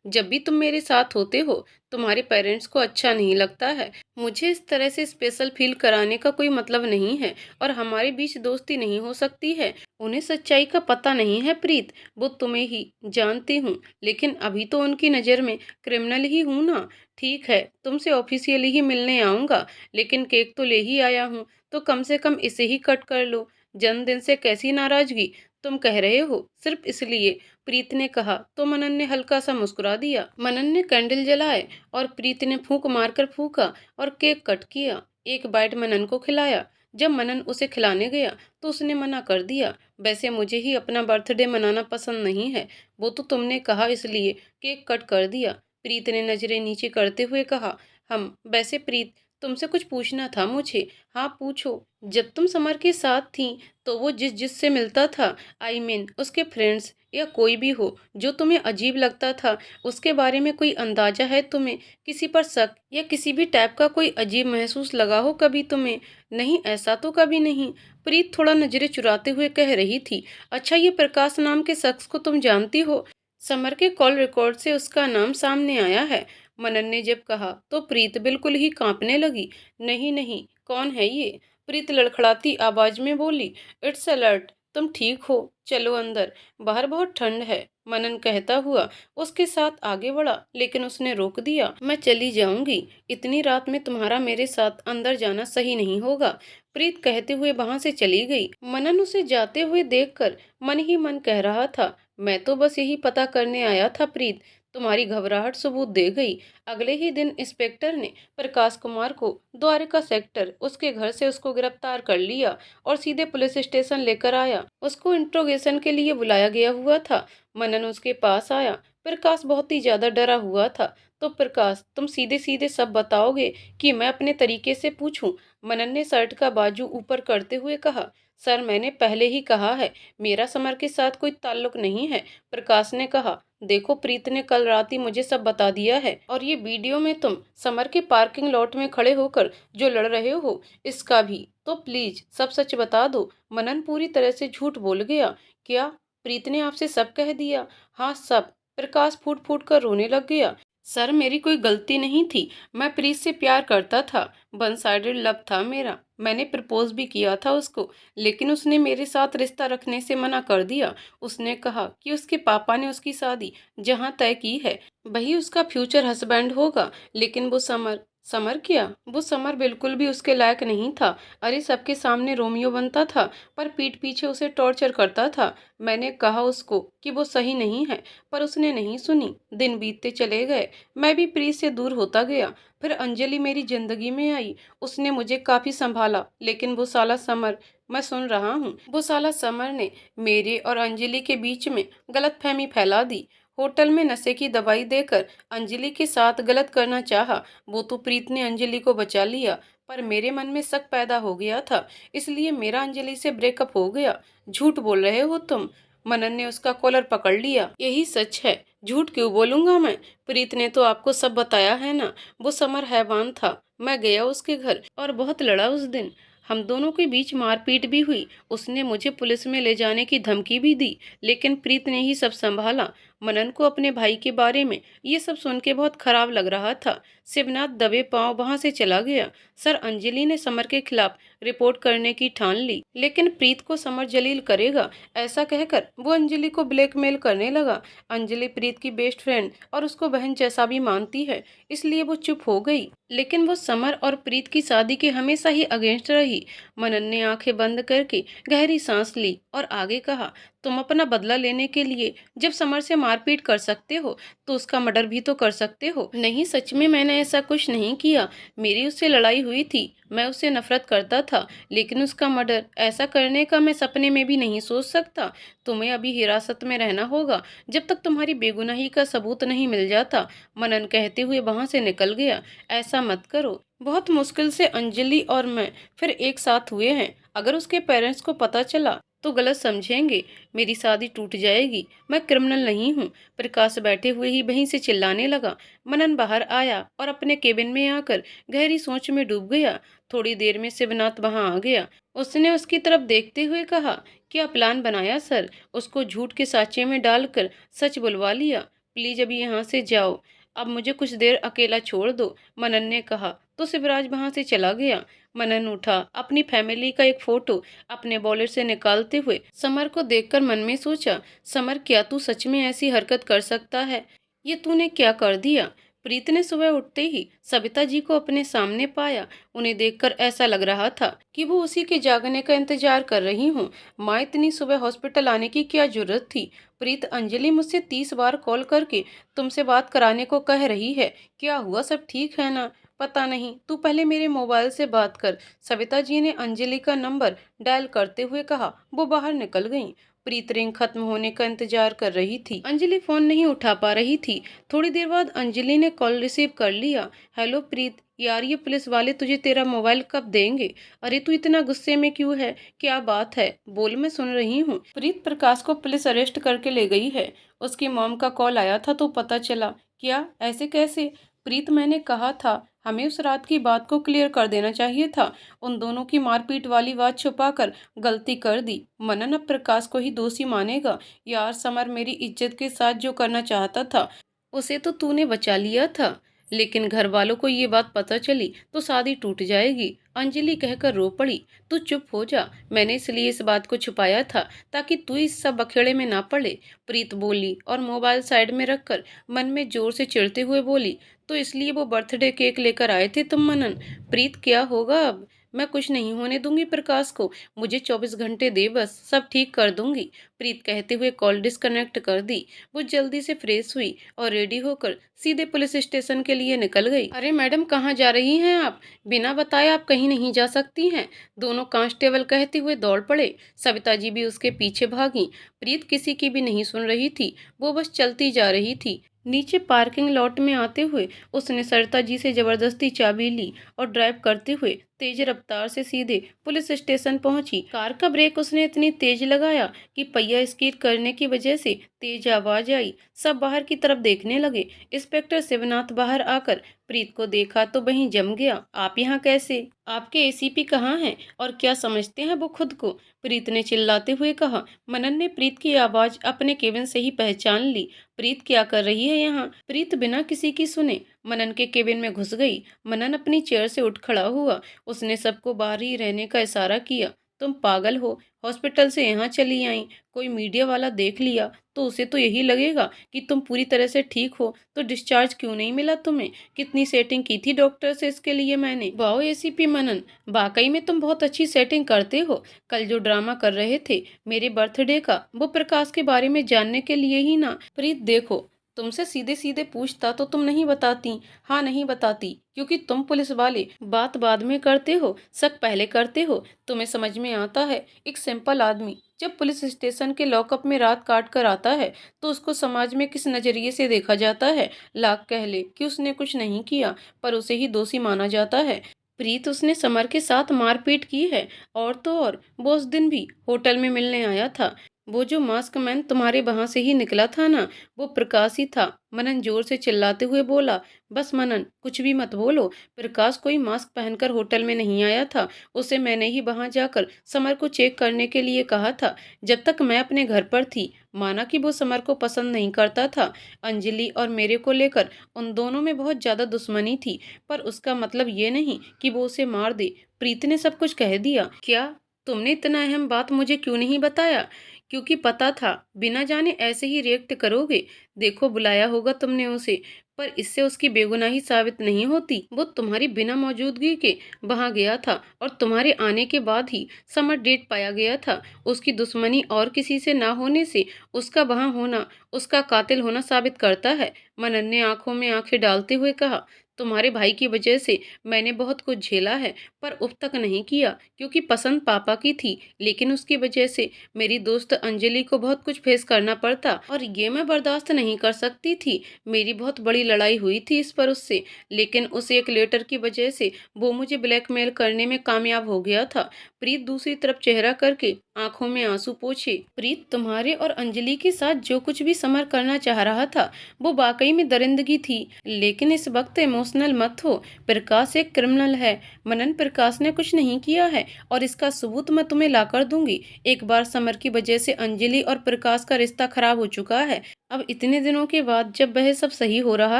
जब भी तुम मेरे साथ होते हो तुम्हारे पेरेंट्स को अच्छा नहीं लगता है। मुझे इस तरह से स्पेशल फील कराने का कोई मतलब नहीं है और हमारे बीच दोस्ती नहीं हो सकती है। उन्हें सच्चाई का पता नहीं है प्रीत, वो तुम्हें ही जानती हूँ, लेकिन अभी तो उनकी नज़र में क्रिमिनल ही हूं ना। ठीक है, तुमसे ऑफिशियली ही मिलने आऊंगा, लेकिन केक तो ले ही आया हूँ, तो कम से कम इसे ही कट कर लो। जन्मदिन से कैसी नाराजगी तुम कह रहे हो? सिर्फ इसलिए? प्रीत ने कहा तो मनन ने हल्का सा मुस्कुरा दिया। मनन ने कैंडल जलाए और प्रीत ने फूंक मारकर फूंका और केक कट किया। एक बाइट मनन को खिलाया। जब मनन उसे खिलाने गया तो उसने मना कर दिया। वैसे मुझे ही अपना बर्थडे मनाना पसंद नहीं है, वो तो तुमने कहा इसलिए केक कट कर दिया। प्रीत ने नजरें नीचे करते हुए कहा। हम वैसे प्रीत, तुमसे कुछ पूछना था मुझे। हाँ पूछो। जब तुम समर के साथ थी तो वो जिस जिससे मिलता था, आई मीन उसके फ्रेंड्स या कोई भी हो, जो तुम्हें अजीब लगता था, उसके बारे में कोई अंदाजा है तुम्हें? किसी पर शक या किसी भी टाइप का कोई अजीब महसूस लगा हो कभी तुम्हें? नहीं, ऐसा तो कभी नहीं। प्रीत थोड़ा नजरें चुराते हुए कह रही थी। अच्छा, ये प्रकाश नाम के शख्स को तुम जानती हो? समर के कॉल रिकॉर्ड से उसका नाम सामने आया है। मनन ने जब कहा तो प्रीत बिल्कुल ही कांपने लगी। नहीं नहीं, कौन है ये? प्रीत लड़खड़ाती आवाज में बोली। इट्स अलर्ट, तुम ठीक हो? चलो अंदर, बाहर बहुत ठंड है, मनन कहता हुआ उसके साथ आगे बढ़ा, लेकिन उसने रोक दिया। मैं चली जाऊंगी, इतनी रात में तुम्हारा मेरे साथ अंदर जाना सही नहीं होगा, प्रीत कहते हुए वहां से चली गई। मनन उसे जाते हुए देखकर मन ही मन कह रहा था, मैं तो बस यही पता करने आया था प्रीत, तुम्हारी घबराहट सबूत दे गई। अगले ही दिन इंस्पेक्टर ने प्रकाश कुमार को द्वारका सेक्टर उसके घर से उसको गिरफ्तार कर लिया और सीधे पुलिस स्टेशन लेकर आया। उसको इंट्रोगेशन के लिए बुलाया गया हुआ था। मनन उसके पास आया। प्रकाश बहुत ही ज्यादा डरा हुआ था। तो प्रकाश, तुम सीधे सीधे सब बताओगे कि मैं अपने तरीके से पूछूं? मनन ने शर्ट का बाजू ऊपर करते हुए कहा। सर मैंने पहले ही कहा है, मेरा समर के साथ कोई ताल्लुक नहीं है। प्रकाश ने कहा। देखो प्रीत ने कल रात ही मुझे सब बता दिया है, और ये वीडियो में तुम समर के पार्किंग लॉट में खड़े होकर जो लड़ रहे हो, इसका भी। तो प्लीज सब सच बता दो। मनन पूरी तरह से झूठ बोल गया। क्या? प्रीत ने आपसे सब कह दिया? हाँ सब। प्रकाश फूट फूट कर रोने लग गया। सर मेरी कोई गलती नहीं थी। मैं प्रीत से प्यार करता था। वन साइडेड लव था मेरा। मैंने प्रपोज भी किया था उसको, लेकिन उसने मेरे साथ रिश्ता रखने से मना कर दिया। उसने कहा कि उसके पापा ने उसकी शादी जहां तय की है वही उसका फ्यूचर हस्बैंड होगा। लेकिन वो समर, समर क्या? वो समर बिल्कुल भी उसके लायक नहीं था। अरे सबके सामने रोमियो बनता था, पर पीठ पीछे उसे टॉर्चर करता था। मैंने कहा उसको कि वो सही नहीं है, पर उसने नहीं सुनी। दिन बीतते चले गए, मैं भी प्रीत से दूर होता गया। फिर अंजलि मेरी जिंदगी में आई। उसने मुझे काफी संभाला, लेकिन वो साला समर, मैं सुन रहा हूँ, वो साला समर ने मेरे और अंजलि के बीच में गलतफहमी फैला दी। होटल में नशे की दवाई देकर अंजलि के साथ गलत करना चाहा। वो तो प्रीत ने अंजलि को बचा लिया, पर मेरे मन में शक पैदा हो गया था, इसलिए मेरा अंजलि से ब्रेकअप हो गया। झूठ बोल रहे हो तुम। मनन ने उसका कॉलर पकड़ लिया। यही सच है, झूठ क्यों बोलूंगा मैं? प्रीत ने तो आपको सब बताया है ना। वो समर हैवान था। मैं गया उसके घर और बहुत लड़ा उस दिन। हम दोनों के बीच मारपीट भी हुई। उसने मुझे पुलिस में ले जाने की धमकी भी दी, लेकिन प्रीत ने ही सब संभाला। मनन को अपने भाई के बारे में ये सब सुन के बहुत खराब लग रहा था। शिवनाथ दबे पांव वहां से चला गया। सर अंजलि ने समर के खिलाफ रिपोर्ट करने की ठान ली, लेकिन प्रीत को समर जलील करेगा, ऐसा कहकर वो अंजलि को ब्लैकमेल करने लगा। अंजलि प्रीत की बेस्ट फ्रेंड और उसको बहन जैसा भी मानती है, इसलिए वो चुप हो गई। लेकिन वो समर और प्रीत की शादी के हमेशा ही अगेंस्ट रही। मनन ने आंखें बंद करके गहरी सांस ली और आगे कहा, तुम अपना बदला लेने के लिए जब समर से मारपीट कर सकते हो, तो उसका मर्डर भी तो कर सकते हो। नहीं, सच में मैंने ऐसा कुछ नहीं किया। मेरी उससे लड़ाई हुई थी, मैं उससे नफरत करता था, लेकिन उसका मर्डर ऐसा करने का मैं सपने में भी नहीं सोच सकता। तुम्हें अभी हिरासत में रहना होगा जब तक तुम्हारी बेगुनाही का सबूत नहीं मिल जाता। मनन कहते हुए वहां से निकल गया। ऐसा मत करो। बहुत मुश्किल से अंजलि और मैं फिर एक साथ हुए हैं। अगर उसके पेरेंट्स को पता चला तो गलत समझेंगे। मेरी शादी टूट जाएगी। मैं क्रिमिनल नहीं हूँ। प्रकाश बैठे हुए ही वहीं से चिल्लाने लगा। मनन बाहर आया और अपने केबिन में आकर गहरी सोच में डूब गया। थोड़ी देर में शिवनाथ वहां आ गया। उसने उसकी तरफ देखते हुए कहा, क्या प्लान बनाया सर? उसको झूठ के साँचे में डालकर सच बुलवा लिया। प्लीज अभी यहाँ से जाओ, अब मुझे कुछ देर अकेला छोड़ दो, मनन ने कहा तो शिवराज वहां से चला गया। मनन उठा, अपनी फैमिली का एक फोटो अपने वॉलेट से निकालते हुए समर को देखकर मन में सोचा, समर क्या तू सच में ऐसी हरकत कर सकता है? ये तूने क्या कर दिया? प्रीत ने सुबह उठते ही सविता जी को अपने सामने पाया। उन्हें देखकर ऐसा लग रहा था कि वो उसी के जागने का इंतजार कर रही हूँ। माँ, इतनी सुबह हॉस्पिटल आने की क्या जरूरत थी? प्रीत, अंजलि मुझसे 30 बार कॉल करके तुमसे बात कराने को कह रही है। क्या हुआ, सब ठीक है ना? पता नहीं, तू पहले मेरे मोबाइल से बात कर। सविता जी ने अंजलि का नंबर डायल करते हुए कहा। वो बाहर निकल गईं। प्रीत रिंग खत्म होने का इंतजार कर रही थी। अंजलि फोन नहीं उठा पा रही थी। थोड़ी देर बाद अंजलि ने कॉल रिसीव कर लिया। हेलो प्रीत, यार ये पुलिस वाले तुझे तेरा मोबाइल कब देंगे? अरे तू इतना गुस्से में क्यों है? क्या बात है? बोल, मैं सुन रही हूँ। प्रीत, प्रकाश को पुलिस अरेस्ट करके ले गई है। उसकी मॉम का कॉल आया था तो पता चला। क्या? ऐसे कैसे? प्रीत, मैंने कहा था हमें उस रात की बात को क्लियर कर देना चाहिए था। उन दोनों की मारपीट वाली बात छुपाकर गलती कर दी। मनन अब प्रकाश को ही दोषी मानेगा। यार समर मेरी इज्जत के साथ जो करना चाहता था उसे तो तूने बचा लिया था, लेकिन घर वालों को ये बात पता चली तो शादी टूट जाएगी। अंजलि कहकर रो पड़ी। तू चुप हो जा। मैंने इसलिए इस बात को छुपाया था ताकि तू इस सब बखेड़े में ना पड़े। प्रीत बोली और मोबाइल साइड में रखकर मन में जोर से चिढ़ते हुए बोली, तो इसलिए वो बर्थडे केक लेकर आए थे तुम मनन? प्रीत, क्या होगा अब? मैं कुछ नहीं होने दूंगी प्रकाश को। मुझे 24 घंटे दे, बस सब ठीक कर दूंगी। प्रीत कहते हुए कॉल डिस्कनेक्ट कर दी। वो जल्दी से फ्रेश हुई और रेडी होकर सीधे पुलिस स्टेशन के लिए निकल गई। अरे मैडम, कहाँ जा रही हैं आप? बिना बताए आप कहीं नहीं जा सकती हैं। दोनों कांस्टेबल कहते हुए दौड़ पड़े। सविता जी भी उसके पीछे भागी। प्रीत किसी की भी नहीं सुन रही थी। वो बस चलती जा रही थी। नीचे पार्किंग लॉट में आते हुए उसने सरिता जी से जबरदस्ती चाबी ली और ड्राइव करते हुए तेज रफ्तार से सीधे पुलिस स्टेशन पहुंची। कार का ब्रेक उसने इतनी तेज लगाया कि पहिया स्किड करने की वजह से तेज आवाज आई। सब बाहर की तरफ देखने लगे। इंस्पेक्टर शिवनाथ बाहर आकर प्रीत को देखा तो वहीं जम गया। आप यहाँ कैसे? आपके एसीपी कहाँ हैं और क्या समझते हैं वो खुद को? प्रीत ने चिल्लाते हुए कहा। मनन ने प्रीत की आवाज अपने केबिन से ही पहचान ली। प्रीत क्या कर रही है यहाँ? प्रीत बिना किसी की सुने मनन के केबिन में घुस गई। मनन अपनी चेयर से उठ खड़ा हुआ। उसने सबको बाहर ही रहने का इशारा किया। तुम पागल हो? हॉस्पिटल से यहाँ चली आई, कोई मीडिया वाला देख लिया तो उसे तो यही लगेगा कि तुम पूरी तरह से ठीक हो, तो डिस्चार्ज क्यों नहीं मिला तुम्हें? कितनी सेटिंग की थी डॉक्टर से इसके लिए मैंने। वाओ एसीपी मनन, वाकई में तुम बहुत अच्छी सेटिंग करते हो। कल जो ड्रामा कर रहे थे मेरे बर्थडे का, वो प्रकाश के बारे में जानने के लिए ही ना। प्रीत देखो, तुमसे सीधे सीधे पूछता तो तुम नहीं बताती। हाँ नहीं बताती, क्योंकि तुम पुलिस वाले बात बाद में करते हो, शक पहले करते हो। तुम्हें समझ में आता है, एक सिंपल आदमी जब पुलिस स्टेशन के लॉकअप में रात काट कर आता है तो उसको समाज में किस नजरिए से देखा जाता है? लाख कह ले कि उसने कुछ नहीं किया, पर उसे ही दोषी माना जाता है। प्रीत, उसने समर के साथ मारपीट की है। और तो और वो उस दिन भी होटल में मिलने आया था। वो जो मास्क मैन तुम्हारे वहां से ही निकला था ना, वो प्रकाश ही था। मनन जोर से चिल्लाते हुए बोला। बस मनन, कुछ भी मत बोलो। प्रकाश कोई मास्क पहनकर होटल में नहीं आया था। उसे मैंने ही वहां जाकर समर को चेक करने के लिए कहा था, जब तक मैं अपने घर पर थी। माना कि वो समर को पसंद नहीं करता था। अंजलि और मेरे को लेकर उन दोनों में बहुत ज्यादा दुश्मनी थी, पर उसका मतलब ये नहीं कि वो उसे मार दे। प्रीति ने सब कुछ कह दिया। क्या? तुमने इतना अहम बात मुझे क्यों नहीं बताया? क्योंकि पता था बिना जाने ऐसे ही रिएक्ट करोगे। देखो, बुलाया होगा तुमने उसे, पर इससे उसकी बेगुनाही साबित नहीं होती। वो तुम्हारी बिना मौजूदगी के वहां गया था और तुम्हारे आने के बाद ही समर डेट पाया गया था। उसकी दुश्मनी और किसी से ना होने से उसका वहां होना उसका कातिल होना साबित करता है। मनन ने आंखों में आंखें डालते हुए कहा। तुम्हारे भाई की वजह से मैंने बहुत कुछ झेला है, पर उफ तक नहीं किया, क्योंकि पसंद पापा की थी। लेकिन उसकी वजह से मेरी दोस्त अंजलि को बहुत कुछ फेस करना पड़ता, और ये मैं बर्दाश्त नहीं कर सकती थी। मेरी बहुत बड़ी लड़ाई हुई थी इस पर उससे, लेकिन उस एक लेटर की वजह से वो मुझे ब्लैकमेल करने में कामयाब हो गया था। प्रीत दूसरी तरफ चेहरा करके आंखों में आंसू पोंछे। प्रीत, तुम्हारे और अंजलि के साथ जो कुछ भी समर करना चाह रहा था वो वाकई में दरिंदगी थी, लेकिन इस वक्त इमोशनल मत हो। प्रकाश एक क्रिमिनल है। मनन, प्रकाश ने कुछ नहीं किया है और इसका सबूत मैं तुम्हें लाकर दूंगी। एक बार समर की वजह से अंजलि और प्रकाश का रिश्ता खराब हो चुका है। अब इतने दिनों के बाद जब वह सब सही हो रहा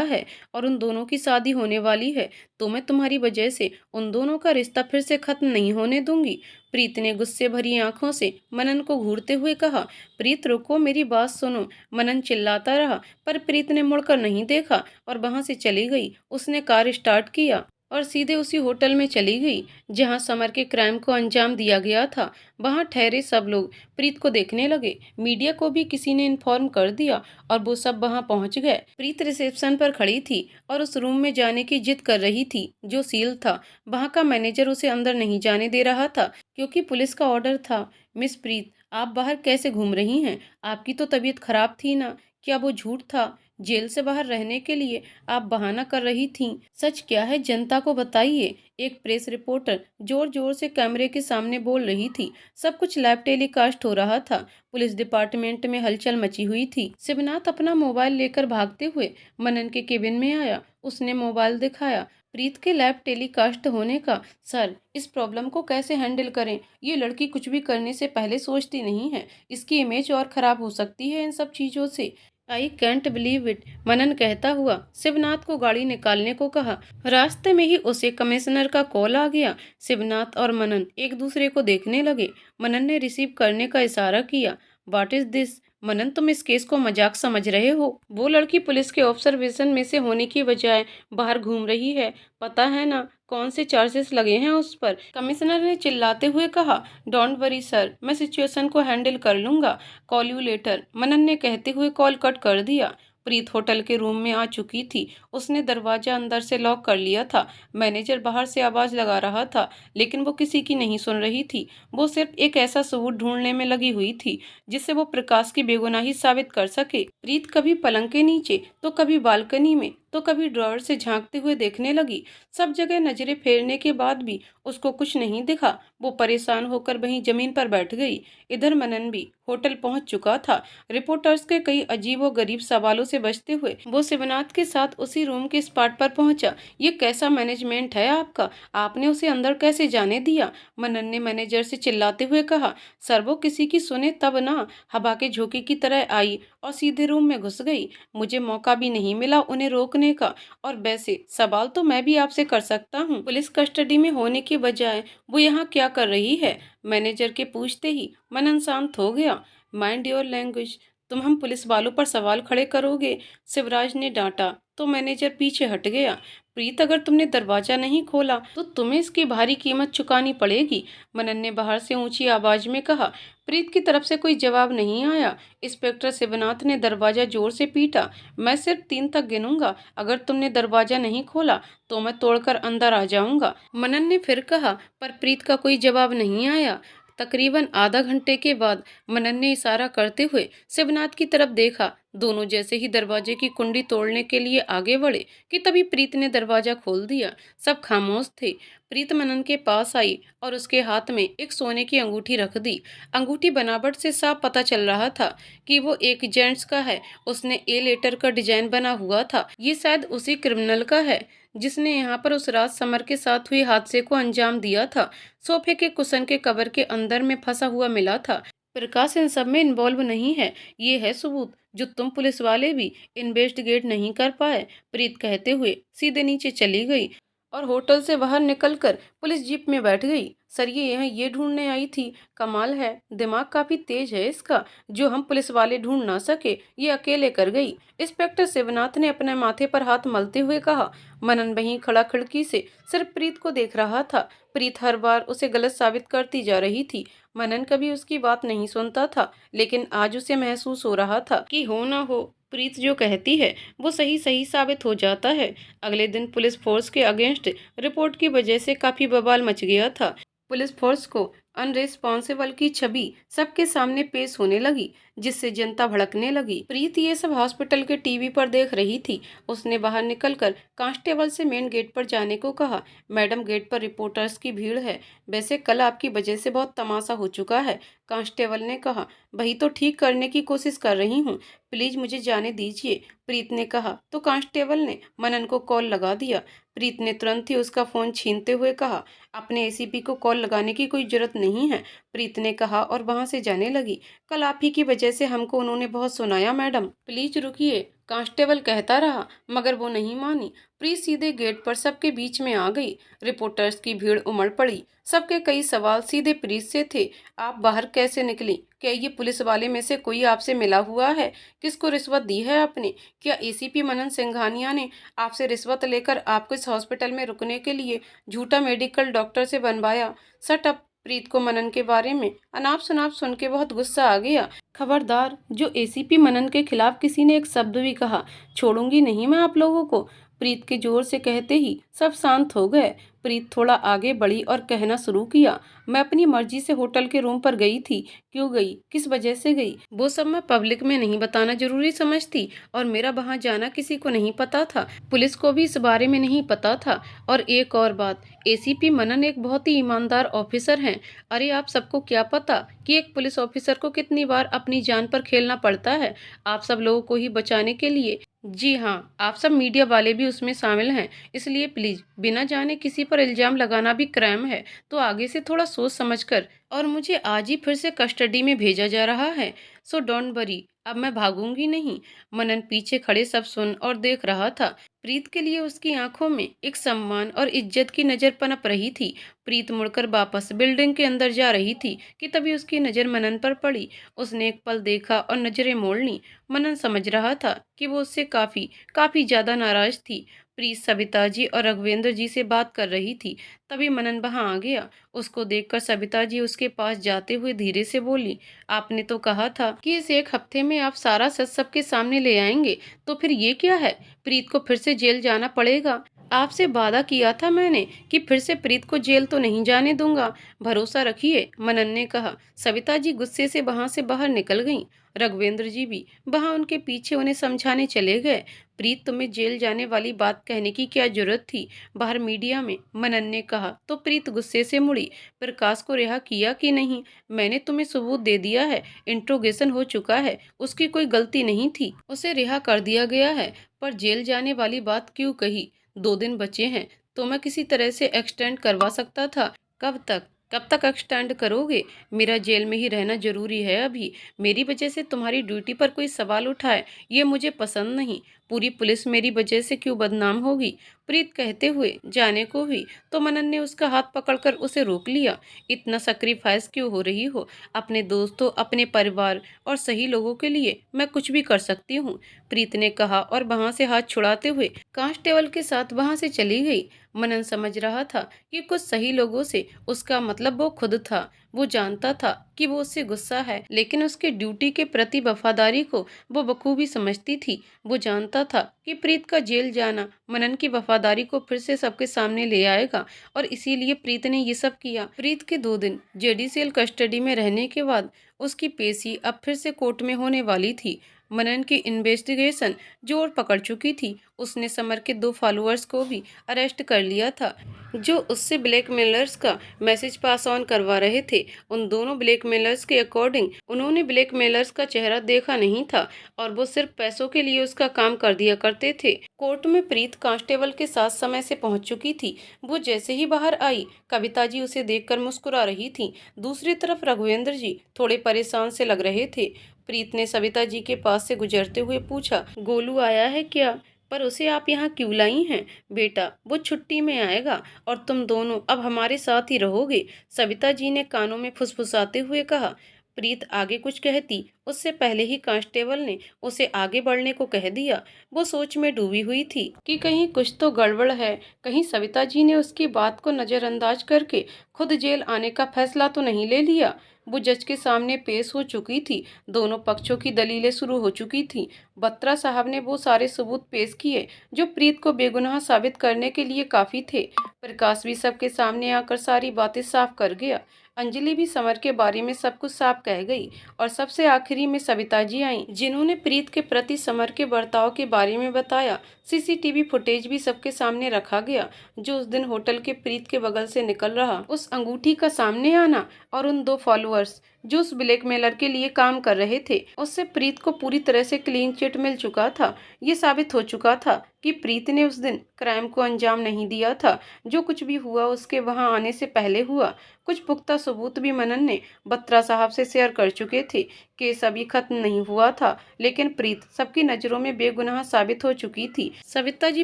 है और उन दोनों की शादी होने वाली है, तो मैं तुम्हारी वजह से उन दोनों का रिश्ता फिर से खत्म नहीं होने दूंगी। प्रीत ने गुस्से भरी आंखों से मनन को घूरते हुए कहा। प्रीत रुको, मेरी बात सुनो। मनन चिल्लाता रहा, पर प्रीत ने मुड़कर नहीं देखा और वहां से चली गई। उसने कार स्टार्ट किया और सीधे उसी होटल में चली गई जहां समर के क्राइम को अंजाम दिया गया था। वहां ठहरे सब लोग प्रीत को देखने लगे। मीडिया को भी किसी ने इन्फॉर्म कर दिया और वो सब वहां पहुंच गए। प्रीत रिसेप्शन पर खड़ी थी और उस रूम में जाने की जिद कर रही थी जो सील था। वहां का मैनेजर उसे अंदर नहीं जाने दे रहा था क्योंकि पुलिस का ऑर्डर था। मिस प्रीत, आप बाहर कैसे घूम रही हैं? आपकी तो तबीयत खराब थी ना? क्या वो झूठ था? जेल से बाहर रहने के लिए आप बहाना कर रही थीं। सच क्या है, जनता को बताइए। एक प्रेस रिपोर्टर जोर जोर से कैमरे के सामने बोल रही थी। सब कुछ लाइव टेलीकास्ट हो रहा था। पुलिस डिपार्टमेंट में हलचल मची हुई थी। शिवनाथ अपना मोबाइल लेकर भागते हुए मनन के केबिन में आया। उसने मोबाइल दिखाया प्रीत के लाइव टेलीकास्ट होने का। सर, इस प्रॉब्लम को कैसे हैंडल करें? ये लड़की कुछ भी करने से पहले सोचती नहीं है। इसकी इमेज और खराब हो सकती है इन सब चीजों से। आई कैंट बिलीव इट, मनन कहता हुआ शिवनाथ को गाड़ी निकालने को कहा। रास्ते में ही उसे कमिश्नर का कॉल आ गया। शिवनाथ और मनन एक दूसरे को देखने लगे। मनन ने रिसीव करने का इशारा किया। What is this? मनन, तुम इस केस को मजाक समझ रहे हो? वो लड़की पुलिस के ऑब्जर्वेशन में से होने की बजाय बाहर घूम रही है। पता है ना कौन से चार्जेस लगे हैं उस पर? कमिश्नर ने चिल्लाते हुए कहा। डोंट वरी सर, मैं सिचुएशन को हैंडल कर लूंगा। कॉल यू लेटर, मनन ने कहते हुए कॉल कट कर दिया। प्रीत होटल के रूम में आ चुकी थी। उसने दरवाजा अंदर से लॉक कर लिया था। मैनेजर बाहर से आवाज लगा रहा था, लेकिन वो किसी की नहीं सुन रही थी। वो सिर्फ एक ऐसा सबूत ढूंढने में लगी हुई थी जिससे वो प्रकाश की बेगुनाही साबित कर सके। प्रीत कभी पलंग के नीचे, तो कभी बालकनी में, तो कभी ड्रॉअर से झांकते हुए देखने लगी। सब जगह नजरें फेरने के बाद भी उसको कुछ नहीं दिखा। वो परेशान होकर वहीं जमीन पर बैठ गई। इधर मनन भी होटल पहुंच चुका था। रिपोर्टर्स के कई अजीबोगरीब सवालों से बचते हुए वो शिवनाथ के साथ उसी रूम के स्पॉट पर पहुंचा। ये कैसा मैनेजमेंट है आपका? आपने उसे अंदर कैसे जाने दिया? मनन ने मैनेजर से चिल्लाते हुए कहा। सर, वो किसी की सुने तब ना, हवा के झोंके की तरह आई और सीधे रूम में घुस गई। मुझे मौका भी नहीं मिला उन्हें रोकने का। और वैसे सवाल तो मैं भी आपसे कर सकता हूँ, पुलिस कस्टडी में होने की बजाय वो यहाँ क्या कर रही है? मैनेजर के पूछते ही मनन शांत हो गया। माइंड योर लैंग्वेज, तुम हम पुलिस वालों पर सवाल खड़े करोगे? शिवराज ने डांटा तो मैनेजर पीछे हट गया। प्रीत, अगर तुमने दरवाजा नहीं खोला तो तुम्हें इसकी भारी कीमत चुकानी पड़ेगी, मनन ने बाहर से ऊंची आवाज में कहा। प्रीत की तरफ से कोई जवाब नहीं आया। इंस्पेक्टर शिवनाथ ने दरवाजा जोर से पीटा। मैं सिर्फ 3 तक गिनूंगा। अगर तुमने दरवाजा नहीं खोला तो मैं तोड़कर अंदर आ जाऊंगा, मनन ने फिर कहा। पर प्रीत का कोई जवाब नहीं आया। तकरीबन आधा घंटे के बाद मनन ने इशारा करते हुए शिवनाथ की तरफ देखा। दोनों जैसे ही दरवाजे की कुंडी तोड़ने के लिए आगे बढ़े कि तभी प्रीत ने दरवाजा खोल दिया। सब खामोश थे। प्रीत मनन के पास आई और उसके हाथ में एक सोने की अंगूठी रख दी। अंगूठी बनावट से साफ पता चल रहा था कि वो एक जेंट्स का है। उसने ए लेटर का डिजाइन बना हुआ था। ये शायद उसी क्रिमिनल का है जिसने यहाँ पर उस रात समर के साथ हुए हादसे को अंजाम दिया था। सोफे के कुशन के कवर के अंदर में फंसा हुआ मिला था। प्रकाश इन सब में इन्वॉल्व नहीं है। ये है सबूत जो तुम पुलिस वाले भी इन्वेस्टिगेट नहीं कर पाए, प्रीत कहते हुए सीधे नीचे चली गई और होटल से बाहर निकलकर पुलिस जीप में बैठ गई। सर, ये यहाँ ये ढूंढने आई थी। कमाल है, दिमाग काफी तेज है इसका। जो हम पुलिस वाले ढूंढ ना सके ये अकेले कर गई, इंस्पेक्टर शिवनाथ ने अपने माथे पर हाथ मलते हुए कहा। मनन वहीं खड़ा खिड़की से सिर्फ प्रीत को देख रहा था। प्रीत हर बार उसे गलत साबित करती जा रही थी। मनन कभी उसकी बात नहीं सुनता था, लेकिन आज उसे महसूस हो रहा था कि हो ना हो, प्रीत जो कहती है वो सही सही साबित हो जाता है। अगले दिन पुलिस फोर्स के अगेंस्ट रिपोर्ट की वजह से काफी बवाल मच गया था। पुलिस फोर्स को अनरिस्पॉन्सिबल की छवि सबके सामने पेश होने लगी, जिससे जनता भड़कने लगी। प्रीत ये सब हॉस्पिटल के टीवी पर देख रही थी। उसने बाहर निकलकर कांस्टेबल से मेन गेट पर जाने को कहा। मैडम, गेट पर रिपोर्टर्स की भीड़ है। वैसे कल आपकी वजह से बहुत तमाशा हो चुका है, कांस्टेबल ने कहा। वही तो ठीक करने की कोशिश कर रही हूँ, प्लीज मुझे जाने दीजिए, प्रीत ने कहा। तो कांस्टेबल ने मनन को कॉल लगा दिया। प्रीत ने तुरंत ही उसका फोन छीनते हुए कहा, अपने एसीपी को कॉल लगाने की कोई जरूरत नहीं है, प्रीत ने कहा और वहां से जाने लगी। कल आप ही की वजह से हमको उन्होंने बहुत सुनाया मैडम, प्लीज रुकिए, कांस्टेबल कहता रहा, मगर वो नहीं मानी। प्रीत सीधे गेट पर सबके बीच में आ गई। रिपोर्टर्स की भीड़ उमड़ पड़ी। सबके कई सवाल सीधे प्रीत से थे। आप बाहर कैसे निकली? क्या ये पुलिस वाले में से कोई आपसे मिला हुआ है? किसको रिश्वत दी है आपने? क्या एसीपी मनन सिंघानिया ने आपसे रिश्वत लेकर आपको इस हॉस्पिटल में रुकने के लिए झूठा मेडिकल डॉक्टर से बनवाया? सट अप। प्रीत को मनन के बारे में अनाप शनाप सुन के बहुत गुस्सा आ गया। खबरदार, जो एसीपी मनन के खिलाफ किसी ने एक शब्द भी कहा, छोड़ूंगी नहीं मैं आप लोगों को, प्रीत के जोर से कहते ही सब शांत हो गए। प्रीत थोड़ा आगे बढ़ी और कहना शुरू किया, मैं अपनी मर्जी से होटल के रूम पर गई थी। क्यों गई, किस वजह से गई, वो सब मैं पब्लिक में नहीं बताना जरूरी समझती, और मेरा वहां जाना किसी को नहीं पता था, पुलिस को भी इस बारे में नहीं पता था। और एक और बात, एसीपी मनन एक बहुत ही ईमानदार ऑफिसर हैं। अरे आप सबको क्या पता कि एक पुलिस ऑफिसर को कितनी बार अपनी जान पर खेलना पड़ता है, आप सब लोगों को ही बचाने के लिए। जी हाँ, आप सब मीडिया वाले भी उसमें शामिल हैं, इसलिए प्लीज बिना जाने किसी पर इल्जाम लगाना भी क्राइम है, तो आगे से थोड़ा सोच समझ कर। और मुझे आज ही फिर से कस्टडी में भेजा जा रहा है, सो डोंट वरी, अब मैं भागूंगी नहीं। मनन पीछे खड़े सब सुन और देख रहा था। प्रीत के लिए उसकी आंखों में एक सम्मान और इज्जत की नजर पनप रही थी। प्रीत मुड़कर वापस बिल्डिंग के अंदर जा रही थी कि तभी उसकी नजर मनन पर पड़ी। उसने एक पल देखा और नजरें मोड़ ली। मनन समझ रहा था कि वो उससे काफी ज्यादा नाराज थी। प्रीत सविता जी और रघुवेंद्र जी से बात कर रही थी, तभी मनन वहां आ गया। उसको देखकर सविता जी उसके पास जाते हुए धीरे से बोली, आपने तो कहा था कि इस एक हफ्ते में आप सारा सच सबके सामने ले आएंगे, तो फिर ये क्या है? प्रीत को फिर से जेल जाना पड़ेगा। आपसे वादा किया था मैंने कि फिर से प्रीत को जेल तो नहीं जाने दूंगा, भरोसा रखिए, मनन ने कहा। सविता जी गुस्से से वहां से बाहर निकल गईं। रघुवेंद्र जी भी वहां उनके पीछे उन्हें समझाने चले गए। प्रीत, तुम्हें जेल जाने वाली बात कहने की क्या जरूरत थी बाहर मीडिया में, मनन ने कहा। तो प्रीत गुस्से से मुड़ी, प्रकाश को रिहा किया कि नहीं? मैंने तुम्हें सबूत दे दिया है, इंट्रोगेशन हो चुका है, उसकी कोई गलती नहीं थी, उसे रिहा कर दिया गया है। पर जेल जाने वाली बात क्यों कही? 2 दिन बचे हैं तो मैं किसी तरह से एक्सटेंड करवा सकता था। कब तक? कब तक एक्सटेंड करोगे? मेरा जेल में ही रहना जरूरी है अभी। मेरी वजह से तुम्हारी ड्यूटी पर कोई सवाल उठाए, ये मुझे पसंद नहीं। पूरी पुलिस मेरी वजह से क्यों बदनाम होगी? प्रीत कहते हुए जाने को हुई तो मनन ने उसका हाथ पकड़कर उसे रोक लिया। इतना सैक्रिफाइस क्यों हो रही हो? अपने दोस्तों, अपने परिवार और सही लोगों के लिए मैं कुछ भी कर सकती हूँ, प्रीत ने कहा और वहां से हाथ छुड़ाते हुए कांस्टेबल के साथ वहां से चली गई। मनन समझ रहा था कि कुछ सही लोगों से उसका मतलब वो खुद था। वो जानता था कि वो उससे गुस्सा है, लेकिन उसके ड्यूटी के प्रति वफादारी को वो बखूबी समझती थी। वो जानता था कि प्रीत का जेल जाना मनन की वफादारी को फिर से सबके सामने ले आएगा और इसीलिए प्रीत ने ये सब किया। प्रीत के 2 दिन जुडिशियल कस्टडी में रहने के बाद उसकी पेशी अब फिर से कोर्ट में होने वाली थी। मनन की इन्वेस्टिगेशन जोर पकड़ चुकी थी। उसने समर के 2 फॉलोअर्स को भी अरेस्ट कर लिया था, जो उससे ब्लैकमेलर्स का मैसेज पास ऑन करवा रहे थे। उन दोनों ब्लैकमेलर्स के अकॉर्डिंग उन्होंने ब्लैकमेलर्स का चेहरा देखा नहीं था और वो सिर्फ पैसों के लिए उसका काम कर दिया करते थे। कोर्ट में प्रीत कांस्टेबल के साथ समय से पहुंच चुकी थी। वो जैसे ही बाहर आई, कविता जी उसे देखकर मुस्कुरा रही थी। दूसरी तरफ रघुवेंद्र जी थोड़े परेशान से लग रहे थे। प्रीत ने सविता जी के पास से गुजरते हुए पूछा, गोलू आया है क्या? पर उसे आप यहाँ क्यों लाई हैं? बेटा, वो छुट्टी में आएगा और तुम दोनों अब हमारे साथ ही रहोगे, सविता जी ने कानों में फुसफुसाते हुए कहा। प्रीत आगे कुछ कहती, उससे पहले ही कांस्टेबल ने उसे आगे बढ़ने को कह दिया। वो सोच में डूबी हुई थी कि कहीं कुछ तो गड़बड़ है, कहीं सविता जी ने उसकी बात को नजरअंदाज करके खुद जेल आने का फैसला तो नहीं ले लिया। वो जज के सामने पेश हो चुकी थी। दोनों पक्षों की दलीलें शुरू हो चुकी थी। बत्रा साहब ने वो सारे सबूत पेश किए जो प्रीत को बेगुनाह साबित करने के लिए काफी थे। प्रकाश भी सबके सामने आकर सारी बातें साफ कर गया। अंजलि भी समर के बारे में सब कुछ साफ कह गई और सबसे आखिरी में सविता जी आई, जिन्होंने प्रीत के प्रति समर के बर्ताव के बारे में बताया। सीसीटीवी फुटेज भी सबके सामने रखा गया, जो उस दिन होटल के प्रीत के बगल से निकल रहा उस अंगूठी का सामने आना और उन 2 फॉलोअर्स जो उस ब्लैकमेलर के लिए काम कर रहे थे, उससे प्रीत को पूरी तरह से क्लीन चिट मिल चुका था। ये साबित हो चुका था कि प्रीत ने उस दिन क्राइम को अंजाम नहीं दिया था। जो कुछ भी हुआ उसके वहां आने से पहले हुआ। कुछ पुख्ता सबूत भी मनन ने बत्रा साहब से शेयर कर चुके थे। केस अभी खत्म नहीं हुआ था, लेकिन प्रीत सबकी नजरों में बेगुनाह साबित हो चुकी थी। सविता जी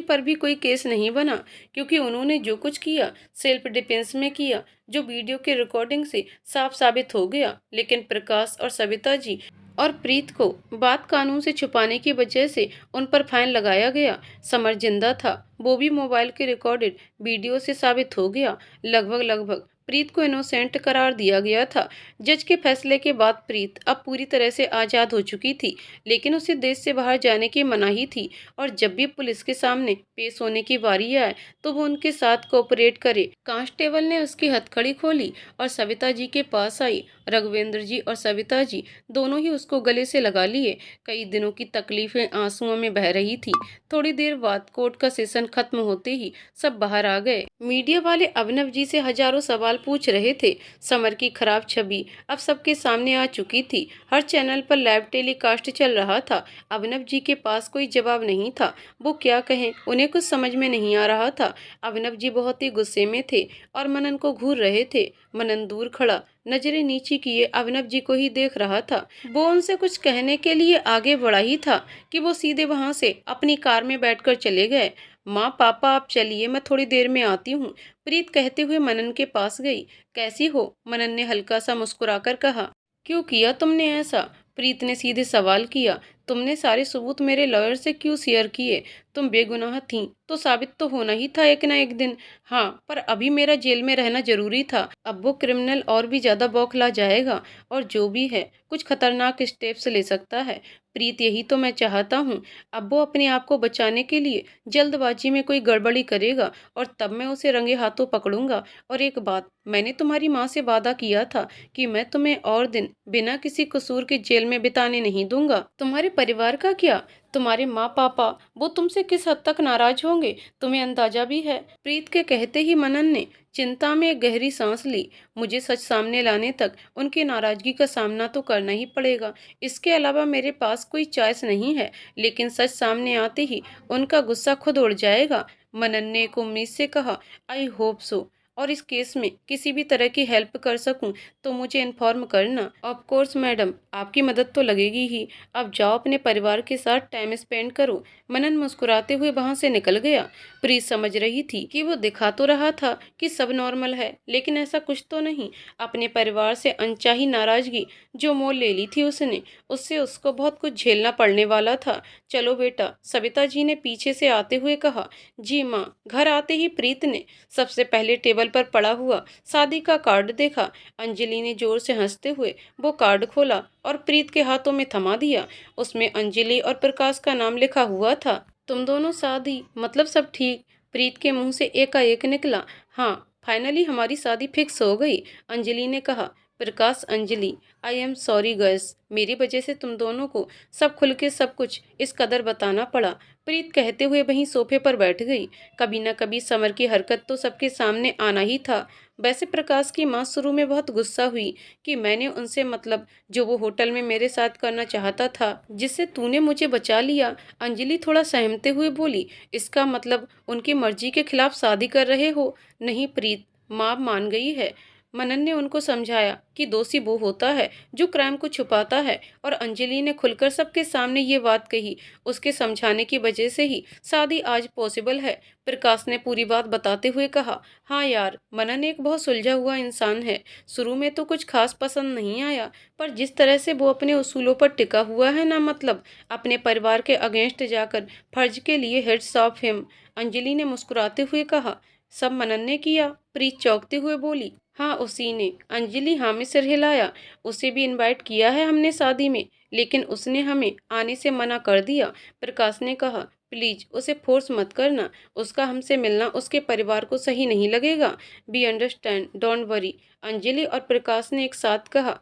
पर भी कोई केस नहीं बना, क्योंकि उन्होंने जो कुछ किया सेल्फ डिफेंस में किया, जो वीडियो के रिकॉर्डिंग से साफ साबित हो गया। लेकिन प्रकाश और सविता जी और प्रीत को बात कानून से छुपाने की वजह से उन पर फाइन लगाया गया। समर जिंदा था, वो भी मोबाइल के रिकॉर्डेड वीडियो से साबित हो गया। लगभग प्रीत को इनोसेंट करार दिया गया था। जज के फैसले के बाद प्रीत अब पूरी तरह से आजाद हो चुकी थी, लेकिन उसे देश से बाहर जाने की मनाही थी और जब भी पुलिस के सामने पेश होने की बारी आए तो वो उनके साथ कोऑपरेट करे। कांस्टेबल ने उसकी हथकड़ी खोली और सविता जी के पास आई। रघुवेंद्र जी और सविता जी दोनों ही उसको गले से लगा लिए। कई दिनों की तकलीफें आंसुओं में बह रही थी। थोड़ी देर बाद कोर्ट का सेशन खत्म होते ही सब बाहर आ गए। मीडिया वाले अभिनव जी से हजारों सवाल पूछ रहे थे। समर की खराब छवि अब सबके सामने आ चुकी थी। हर चैनल पर लाइव टेलीकास्ट चल रहा था। अभिनव जी के पास कोई जवाब नहीं था। वो क्या कहें, उन्हें कुछ समझ में नहीं आ रहा था। अभिनव जी बहुत ही गुस्से में थे और मनन को घूर रहे थे। मनन दूर खड़ा नजरें नीची किए अभिनव जी को ही देख रहा था। वो उनसे कुछ कहने के लिए आगे बढ़ा ही था कि वो सीधे वहां से अपनी कार में बैठकर चले गए। माँ, पापा आप चलिए, मैं थोड़ी देर में आती हूँ, प्रीत कहते हुए मनन के पास गई। कैसी हो? मनन ने हल्का सा मुस्कुराकर कहा। क्यों किया तुमने ऐसा? प्रीत ने सीधे सवाल किया। तुमने सारे सबूत मेरे लॉयर से क्यों शेयर किए? तुम बेगुनाह थीं, तो साबित तो होना ही था एक ना एक दिन। हाँ, पर अभी मेरा जेल में रहना ज़रूरी था। अब वो क्रिमिनल और भी ज़्यादा बौखला जाएगा और जो भी है, कुछ खतरनाक स्टेप्स ले सकता है। प्रीत, यही तो मैं चाहता हूँ। अब वो अपने आप को बचाने के लिए जल्दबाजी में कोई गड़बड़ी करेगा और तब मैं उसे रंगे हाथों पकड़ूंगा। और एक बात, मैंने तुम्हारी माँ से वादा किया था कि मैं तुम्हें और दिन बिना किसी कसूर के जेल में बिताने नहीं दूंगा। तुम्हारे परिवार का क्या? तुम्हारे माँ पापा, वो तुमसे किस हद तक नाराज होंगे, तुम्हें अंदाजा भी है? प्रीत के कहते ही मनन ने चिंता में एक गहरी सांस ली। मुझे सच सामने लाने तक उनकी नाराजगी का सामना तो करना ही पड़ेगा। इसके अलावा मेरे पास कोई चॉइस नहीं है। लेकिन सच सामने आते ही उनका गुस्सा खुद उड़ जाएगा। मनन ने एक उम्मीद से कहा, आई होप सो। और इस केस में किसी भी तरह की हेल्प कर सकूं तो मुझे इन्फॉर्म करना। ऑफ कोर्स मैडम, आपकी मदद तो लगेगी ही। अब जाओ अपने परिवार के साथ टाइम स्पेंड करो। मनन मुस्कुराते हुए वहां से निकल गया। प्रीत समझ रही थी कि वो दिखा तो रहा था कि सब नॉर्मल है, लेकिन ऐसा कुछ तो नहीं। अपने परिवार से अनचाही नाराजगी जो मोल ले ली थी उसने, उससे उसको बहुत कुछ झेलना पड़ने वाला था। चलो बेटा, सविता जी ने पीछे से आते हुए कहा। जी माँ। घर आते ही प्रीत ने सबसे पहले टेबल पर पड़ा हुआ शादी का कार्ड देखा। अंजलि ने जोर से हंसते हुए वो कार्ड खोला और प्रीत के हाथों में थमा दिया। उसमें अंजलि और प्रकाश का नाम लिखा हुआ था। तुम दोनों शादी, मतलब सब ठीक? प्रीत के मुंह से एकाएक निकला। हाँ, फाइनली हमारी शादी फिक्स हो गई, अंजलि ने कहा। Prakash, Anjali, I am sorry girls, मेरी वजह से तुम दोनों को सब खुल के सब कुछ इस कदर बताना पड़ा। प्रीत कहते हुए वहीं सोफे पर बैठ गई। कभी न कभी समर की हरकत तो सबके सामने आना ही था। वैसे प्रकाश की माँ शुरू में बहुत गुस्सा हुई कि मैंने उनसे, मतलब जो वो होटल में मेरे साथ करना चाहता था, जिससे तूने मुझे बचा लिया। अंजलि थोड़ा सहमते हुए बोली, इसका मतलब उनकी मर्जी के खिलाफ शादी कर रहे हो? नहीं प्रीत, माँ मान गई है। मनन ने उनको समझाया कि दोषी वो होता है जो क्राइम को छुपाता है, और अंजलि ने खुलकर सबके सामने ये बात कही। उसके समझाने की वजह से ही शादी आज पॉसिबल है। प्रकाश ने पूरी बात बताते हुए कहा, हाँ यार, मनन एक बहुत सुलझा हुआ इंसान है। शुरू में तो कुछ खास पसंद नहीं आया, पर जिस तरह से वो अपने उसूलों पर टिका हुआ है ना, मतलब अपने परिवार के अगेंस्ट जाकर फर्ज के लिए हेड्स ऑफ हिम। अंजलि ने मुस्कुराते हुए कहा, सब मनन ने किया? प्रीत चौंकते हुए बोली, हाँ उसी ने। अंजलि हाँ में सिर हिलाया। उसे भी इनवाइट किया है हमने शादी में, लेकिन उसने हमें आने से मना कर दिया। प्रकाश ने कहा, प्लीज उसे फोर्स मत करना। उसका हमसे मिलना उसके परिवार को सही नहीं लगेगा। Be understand, don't worry, Anjali और प्रकाश ने एक साथ कहा।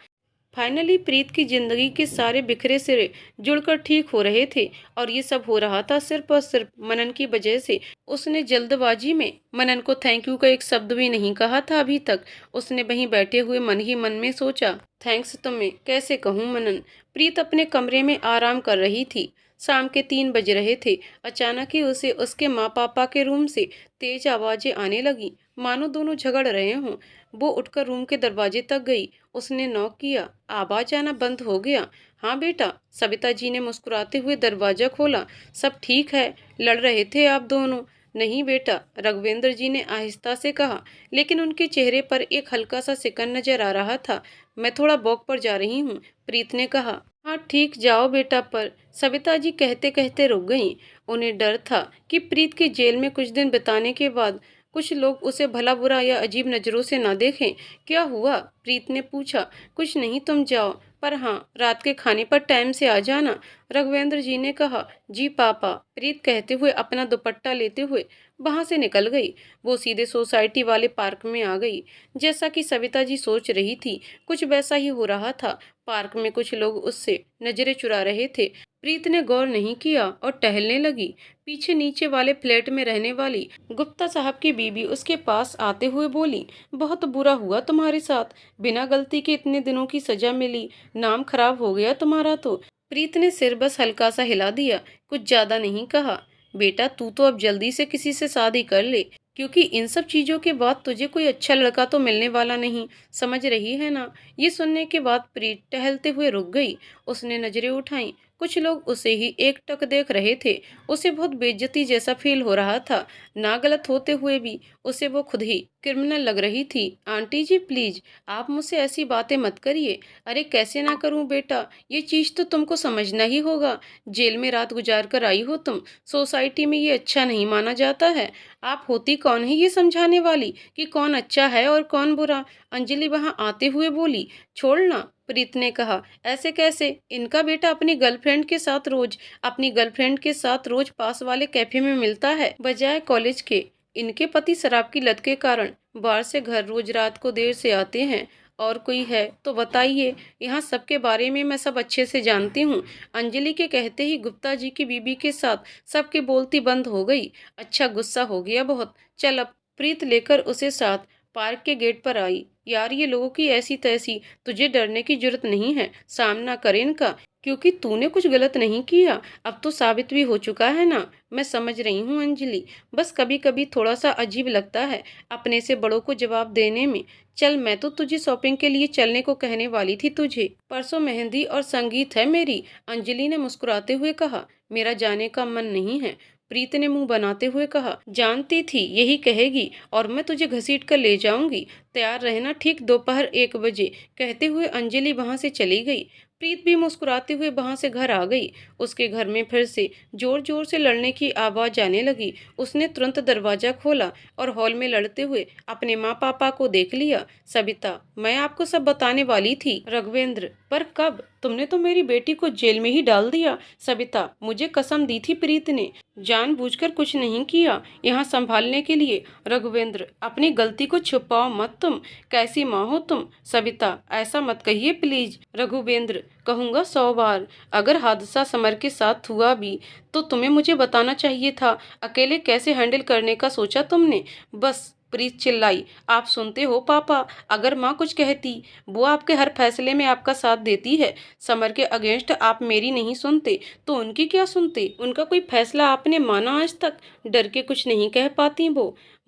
फाइनली प्रीत की जिंदगी के सारे बिखरे सिरे जुड़कर ठीक हो रहे थे, और ये सब हो रहा था सिर्फ और सिर्फ मनन की वजह से। उसने जल्दबाजी में मनन को थैंक यू का एक शब्द भी नहीं कहा था अभी तक। उसने वहीं बैठे हुए मन ही मन में सोचा, थैंक्स तुम्हें कैसे कहूँ मनन। प्रीत अपने कमरे में आराम कर रही थी। शाम के 3 बज रहे थे। अचानक ही उसे उसके माँ पापा के रूम से तेज आवाजें आने लगी, मानो दोनों झगड़ रहे हों। वो उठकर रूम के दरवाजे तक गई। उसने नॉक किया। आवाज आना बंद हो गया। हाँ बेटा, सविता जी ने मुस्कुराते हुए दरवाजा खोला। सब ठीक है? लड़ रहे थे आप दोनों? नहीं बेटा, रघुवेंद्र जी ने आहिस्ता से कहा, लेकिन उनके चेहरे पर एक हल्का सा सिकन नजर आ रहा था। मैं थोड़ा वॉक पर जा रही हूँ, प्रीत ने कहा। हाँ ठीक, जाओ बेटा, पर सविता जी कहते कहते रुक गईं। उन्हें डर था कि प्रीत के जेल में कुछ दिन बिताने के बाद कुछ लोग उसे भला बुरा या अजीब नजरों से ना देखें। क्या हुआ? प्रीत ने पूछा। कुछ नहीं, तुम जाओ, पर हाँ, रात के खाने पर टाइम से आ जाना, रघुवेंद्र जी ने कहा। जी पापा, प्रीत कहते हुए अपना दुपट्टा लेते हुए वहां से निकल गई। वो सीधे सोसाइटी वाले पार्क में आ गई। जैसा कि सविता जी सोच रही थी, कुछ वैसा ही हो रहा था। पार्क में कुछ लोग उससे नजरें चुरा रहे थे। प्रीत ने गौर नहीं किया और टहलने लगी। पीछे नीचे वाले फ्लैट में रहने वाली गुप्ता साहब की बीबी उसके पास आते हुए बोली, बहुत बुरा हुआ तुम्हारे साथ, बिना गलती के इतने दिनों की सजा मिली, नाम खराब हो गया तुम्हारा तो। प्रीत ने सिर बस हल्का सा हिला दिया, कुछ ज्यादा नहीं कहा। बेटा, तू तो अब जल्दी से किसी से शादी कर ले, क्योंकि इन सब चीजों के बाद तुझे कोई अच्छा लड़का तो मिलने वाला नहीं, समझ रही है ना? ये सुनने के बाद प्रीत टहलते हुए रुक गई। उसने नजरें उठाई। कुछ लोग उसे ही एकटक देख रहे थे। उसे बहुत बेइज्जती जैसा फील हो रहा था। ना गलत होते हुए भी उसे वो खुद ही क्रिमिनल लग रही थी। आंटी जी प्लीज, आप मुझसे ऐसी बातें मत करिए। अरे कैसे ना करूं बेटा, ये चीज तो तुमको समझना ही होगा। जेल में रात गुजार कर आई हो तुम, सोसाइटी में ये अच्छा नहीं माना जाता है। आप होती कौन है ये समझाने वाली कि कौन अच्छा है और कौन बुरा? अंजलि वहां आते हुए बोली। छोड़ना, प्रीत ने कहा। ऐसे कैसे? इनका बेटा अपनी गर्लफ्रेंड के साथ रोज पास वाले कैफे में मिलता है, बजाय कॉलेज के। इनके पति शराब की लत के कारण बाहर से घर रोज रात को देर से आते हैं। और कोई है तो बताइए। यहाँ सबके बारे में मैं सब अच्छे से जानती हूँ। अंजलि के कहते ही गुप्ता जी की बीबी के साथ सबकी बोलती बंद हो गई। अच्छा, गुस्सा हो गया बहुत। चल अब। प्रीत लेकर उसे साथ पार्क के गेट पर आई। यार, ये लोगों की ऐसी तैसी, तुझे डरने की जरूरत नहीं है। सामना कर इनका, क्योंकि तूने कुछ गलत नहीं किया। अब तो साबित भी हो चुका है ना। मैं समझ रही हूँ अंजलि, बस कभी कभी थोड़ा सा अजीब लगता है अपने से बड़ों को जवाब देने में। चल, मैं तो तुझे शॉपिंग के लिए चलने को कहने वाली थी तुझे। परसों मेहंदी और संगीत है मेरी, अंजलि ने मुस्कुराते हुए कहा। मेरा जाने का मन नहीं है, प्रीत ने मुंह बनाते हुए कहा। जानती थी यही कहेगी, और मैं तुझे घसीट कर ले जाऊंगी। तैयार रहना ठीक दोपहर 1 बजे, कहते हुए अंजलि वहां से चली गई। प्रीत भी मुस्कुराते हुए वहां से घर आ गई। उसके घर में फिर से जोर जोर से लड़ने की आवाज आने लगी। उसने तुरंत दरवाजा खोला और हॉल में लड़ते हुए अपने माँ पापा को देख लिया। सबिता, मैं आपको सब बताने वाली थी। रघुवेंद्र, पर कब? तुमने तो मेरी बेटी को जेल में ही डाल दिया। सबिता, मुझे कसम दी थी प्रीत ने, जानबूझकर कुछ नहीं किया, यहाँ संभालने के लिए। रघुवेंद्र, अपनी गलती को छुपाओ मत तुम। कैसी माँ हो तुम? सबिता, ऐसा मत कहिए प्लीज। रघुवेंद्र, कहूँगा 100 बार। अगर हादसा समर के साथ हुआ भी तो तुम्हें मुझे बताना चाहिए था। अकेले कैसे हैंडल करने का सोचा तुमने? बस। प्रीत चिल्लाई। आप सुनते हो पापा? अगर माँ कुछ कहती, वो आपके हर फैसले में आपका साथ देती है। समर के अगेंस्ट आप मेरी नहीं सुनते तो उनकी क्या सुनते? उनका कोई फैसला आपने माना आज तक? डर के कुछ नहीं कह पाती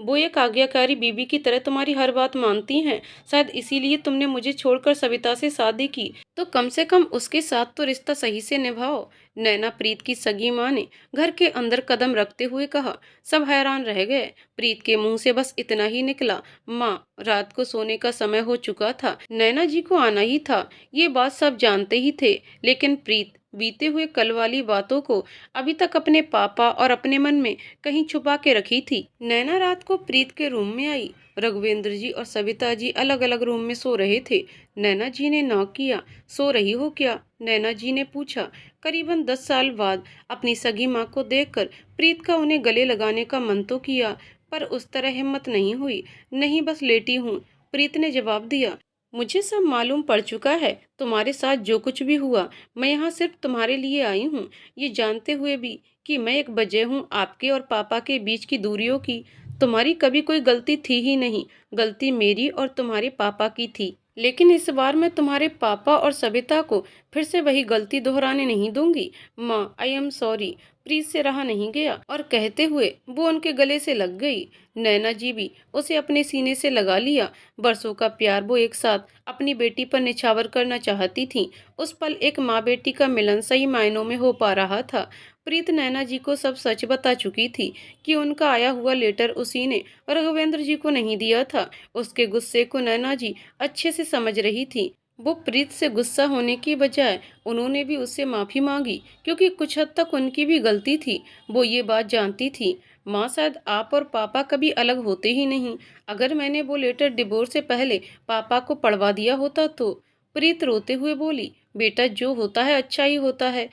वो एक आज्ञाकारी बीबी की तरह तुम्हारी हर बात मानती हैं। शायद इसीलिए तुमने मुझे छोड़कर सविता से शादी की। तो कम से कम उसके साथ तो रिश्ता सही से निभाओ। नैना, प्रीत की सगी माँ ने घर के अंदर कदम रखते हुए कहा। सब हैरान रह गए। प्रीत के मुंह से बस इतना ही निकला। माँ, रात को सोने का समय हो चुका था, नैना जी को आना ही था। ये बात सब जानते ही थे, लेकिन प्रीत बीते हुए कल वाली बातों को अभी तक अपने पापा और अपने मन में कहीं छुपा के रखी थी। नैना रात को प्रीत के रूम में आई। रघुवेंद्र जी और सविता जी अलग अलग रूम में सो रहे थे। नैना जी ने नॉक किया। सो रही हो क्या? नैना जी ने पूछा। करीबन 10 साल बाद अपनी सगी माँ को देखकर प्रीत का उन्हें गले लगाने का मन तो किया, पर उस तरह हिम्मत नहीं हुई। नहीं, बस लेटी हूँ, प्रीत ने जवाब दिया। मुझे सब मालूम पड़ चुका है। तुम्हारे साथ जो कुछ भी हुआ, मैं यहाँ सिर्फ तुम्हारे लिए आई हूँ, ये जानते हुए भी कि मैं एक वजह हूँ आपके और पापा के बीच की दूरियों की। तुम्हारी कभी कोई गलती थी ही नहीं। गलती मेरी और तुम्हारे पापा की थी। लेकिन इस बार मैं तुम्हारे पापा और सविता को फिर से वही गलती दोहराने नहीं दूंगी। माँ, आई एम सॉरी। प्रीत से रहा नहीं गया और कहते हुए वो उनके गले से लग गई। नैना जी भी उसे अपने सीने से लगा लिया। बरसों का प्यार वो एक साथ अपनी बेटी पर निछावर करना चाहती थी। उस पल एक माँ बेटी का मिलन सही मायनों में हो पा रहा था। प्रीत नैना जी को सब सच बता चुकी थी कि उनका आया हुआ लेटर उसी ने रघुवेंद्र जी को नहीं दिया था। उसके गुस्से को नैना जी अच्छे से समझ रही थी। वो प्रीत से गुस्सा होने की बजाय उन्होंने भी उससे माफी मांगी, क्योंकि कुछ हद तक उनकी भी गलती थी। वो ये बात जानती थी। माँ, शायद आप और पापा कभी अलग होते ही नहीं। अगर मैंने वो लेटर डिवोर्स से पहले पापा को पढ़वा दिया होता तो। प्रीत रोते हुए बोली। बेटा, जो होता है अच्छा ही होता है।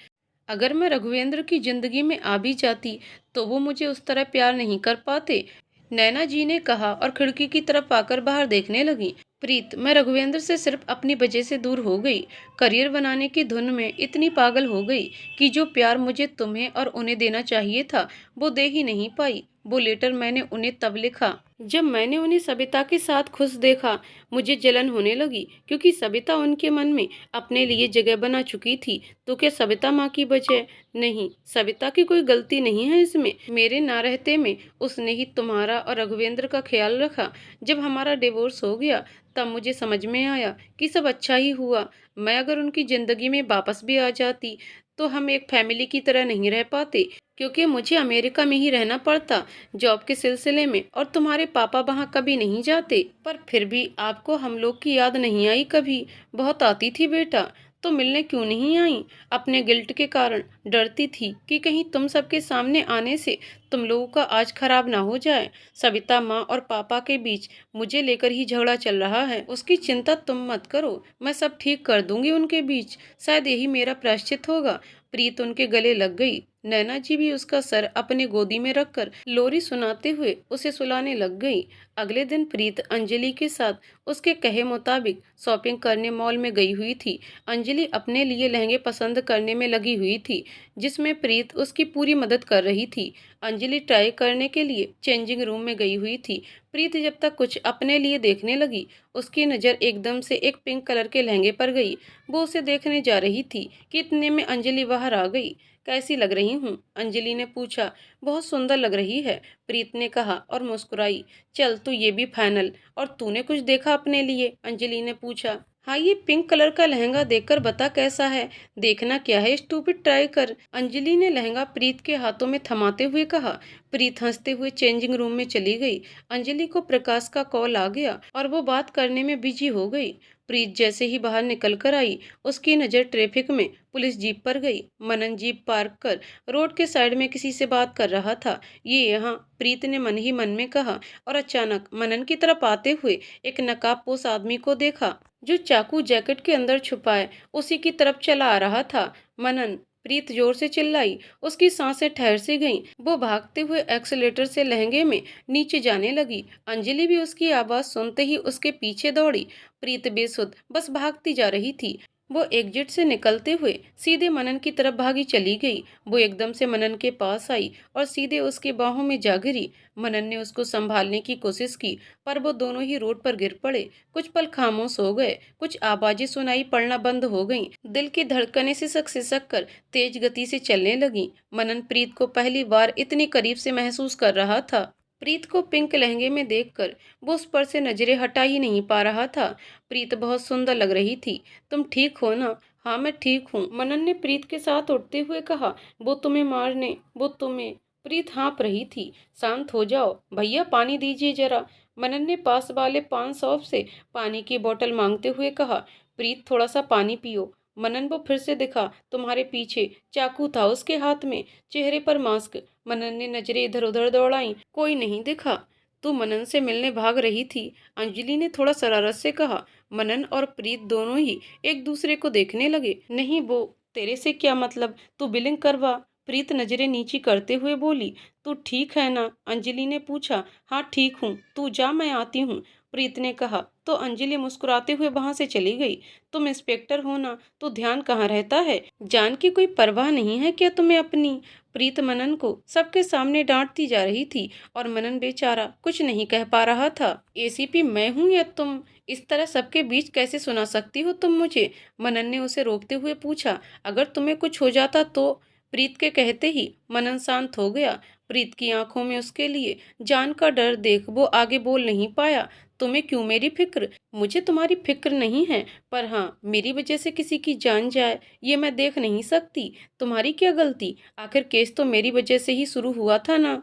अगर मैं रघुवेंद्र की जिंदगी में आ भी जाती तो वो मुझे उस तरह प्यार नहीं कर पाते, नैना जी ने कहा और खिड़की की तरफ आकर बाहर देखने लगी। प्रीत, मैं रघुवेंद्र से सिर्फ अपनी वजह से दूर हो गई। करियर बनाने की धुन में इतनी पागल हो गई कि जो प्यार मुझे तुम्हें और उन्हें देना चाहिए था वो दे ही नहीं पाई। वो लेटर मैंने उन्हें तब लिखा जब मैंने उन्हें सबिता के साथ खुश देखा। मुझे जलन होने लगी, क्योंकि सबिता उनके मन में अपने लिए जगह बना चुकी थी। तो क्या सबिता माँ की वजह? नहीं, सबिता की कोई गलती नहीं है इसमें। मेरे ना रहते में उसने ही तुम्हारा और रघुवेंद्र का ख्याल रखा। जब हमारा डिवोर्स हो गया तब मुझे समझ में आया कि सब अच्छा ही हुआ। मैं अगर उनकी जिंदगी में वापस भी आ जाती तो हम एक फैमिली की तरह नहीं रह पाते, क्योंकि मुझे अमेरिका में ही रहना पड़ता जॉब के सिलसिले में, और तुम्हारे पापा वहाँ कभी नहीं जाते। पर फिर भी आपको हम लोग की याद नहीं आई कभी? बहुत आती थी बेटा। तो मिलने क्यों नहीं आई? अपने गिल्ट के कारण डरती थी कि कहीं तुम सबके सामने आने से तुम लोगों का आज खराब ना हो जाए। सविता माँ और पापा के बीच मुझे लेकर ही झगड़ा चल रहा है। उसकी चिंता तुम मत करो, मैं सब ठीक कर दूंगी उनके बीच। शायद यही मेरा प्रायश्चित होगा। प्रीत उनके गले लग गई। नैना जी भी उसका सर अपने गोदी में रखकर लोरी सुनाते हुए उसे सुलाने लग गई। अगले दिन प्रीत अंजलि के साथ उसके कहे मुताबिक शॉपिंग करने मॉल में गई हुई थी। अंजलि अपने लिए लहंगे पसंद करने में लगी हुई थी, जिसमें प्रीत उसकी पूरी मदद कर रही थी। अंजलि ट्राई करने के लिए चेंजिंग रूम में गई हुई थी। प्रीत जब तक कुछ अपने लिए देखने लगी, उसकी नज़र एकदम से एक पिंक कलर के लहंगे पर गई। वो उसे देखने जा रही थी कि इतने में अंजलि बाहर आ गई। कैसी लग रही हूँ? अंजलि ने पूछा। बहुत सुंदर लग रही है, प्रीत ने कहा और मुस्कुराई। चल तो ये भी फाइनल। और तूने कुछ देखा अपने लिए? अंजलि ने पूछा। हाँ, ये पिंक कलर का लहंगा देखकर बता कैसा है। देखना क्या है, स्टूपिड, ट्राई कर। अंजलि ने लहंगा प्रीत के हाथों में थमाते हुए कहा। प्रीत हंसते हुए चेंजिंग रूम में चली गई। अंजलि को प्रकाश का कॉल आ गया और वो बात करने में बिजी हो गई। प्रीत जैसे ही बाहर निकल कर आई, उसकी नज़र ट्रैफिक में पुलिस जीप पर गई। मनन जीप पार्क कर रोड के साइड में किसी से बात कर रहा था। ये यहाँ, प्रीत ने मन ही मन में कहा, और अचानक मनन की तरफ आते हुए एक नकाबपोश आदमी को देखा जो चाकू जैकेट के अंदर छुपाए उसी की तरफ चला आ रहा था। मनन! प्रीत जोर से चिल्लाई। उसकी सांसें ठहर सी गईं। वो भागते हुए एक्सीलेटर से लहंगे में नीचे जाने लगी। अंजलि भी उसकी आवाज सुनते ही उसके पीछे दौड़ी। प्रीत बेसुध बस भागती जा रही थी। वो एग्जिट से निकलते हुए सीधे मनन की तरफ भागी चली गई। वो एकदम से मनन के पास आई और सीधे उसके बाहों में जा गिरी। मनन ने उसको संभालने की कोशिश की, पर वो दोनों ही रोड पर गिर पड़े। कुछ पल खामोश हो गए। कुछ आवाजें सुनाई पड़ना बंद हो गईं। दिल की धड़कनें सिसक सिसक कर तेज गति से चलने लगी। मनन प्रीत को पहली बार इतनी करीब से महसूस कर रहा था। प्रीत को पिंक लहंगे में देखकर वो उस पर से नजरें हटा ही नहीं पा रहा था। प्रीत बहुत सुंदर लग रही थी। तुम ठीक हो ना? हाँ, मैं ठीक हूँ, मनन ने प्रीत के साथ उठते हुए कहा। वो तुम्हें मारने, वो तुम्हें। प्रीत हाँफ रही थी। शांत हो जाओ भैया, पानी दीजिए जरा, मनन ने पास वाले पान शॉप से पानी की बोतल मांगते हुए कहा। प्रीत, थोड़ा सा पानी पियो। मनन वो फिर से दिखा। तुम्हारे पीछे चाकू था उसके हाथ में, चेहरे पर मास्क। मनन ने नजरें इधर उधर दौड़ाई। कोई नहीं दिखा। तू मनन से मिलने भाग रही थी, अंजलि ने थोड़ा शरारत से कहा। मनन और प्रीत दोनों ही एक दूसरे को देखने लगे। नहीं, वो तेरे से क्या मतलब? तू बिलिंग करवा। प्रीत नजरें नीची करते हुए बोली। तू ठीक है ना? अंजलि ने पूछा। हाँ ठीक हूँ, तू जा, मैं आती हूँ, प्रीत ने कहा। तो अंजलि मुस्कुराते हुए वहां से चली गई। तुम इंस्पेक्टर हो ना, तो ध्यान कहाँ रहता है? जान की कोई परवाह नहीं है क्या तुम्हें अपनी? प्रीत मनन को सबके सामने डांटती जा रही थी और मनन बेचारा कुछ नहीं कह पा रहा था। एसीपी मैं हूँ या तुम? इस तरह सबके बीच कैसे सुना सकती हो तुम मुझे? मनन ने उसे रोकते हुए पूछा। अगर तुम्हें कुछ हो जाता तो? प्रीत के कहते ही मनन शांत हो गया। प्रीत की आंखों में उसके लिए जान का डर देख वो आगे बोल नहीं पाया। तुम्हें क्यों मेरी फिक्र? मुझे तुम्हारी फिक्र नहीं है, पर हाँ, मेरी वजह से किसी की जान जाए ये मैं देख नहीं सकती। तुम्हारी क्या गलती? आखिर केस तो मेरी वजह से ही शुरू हुआ था ना।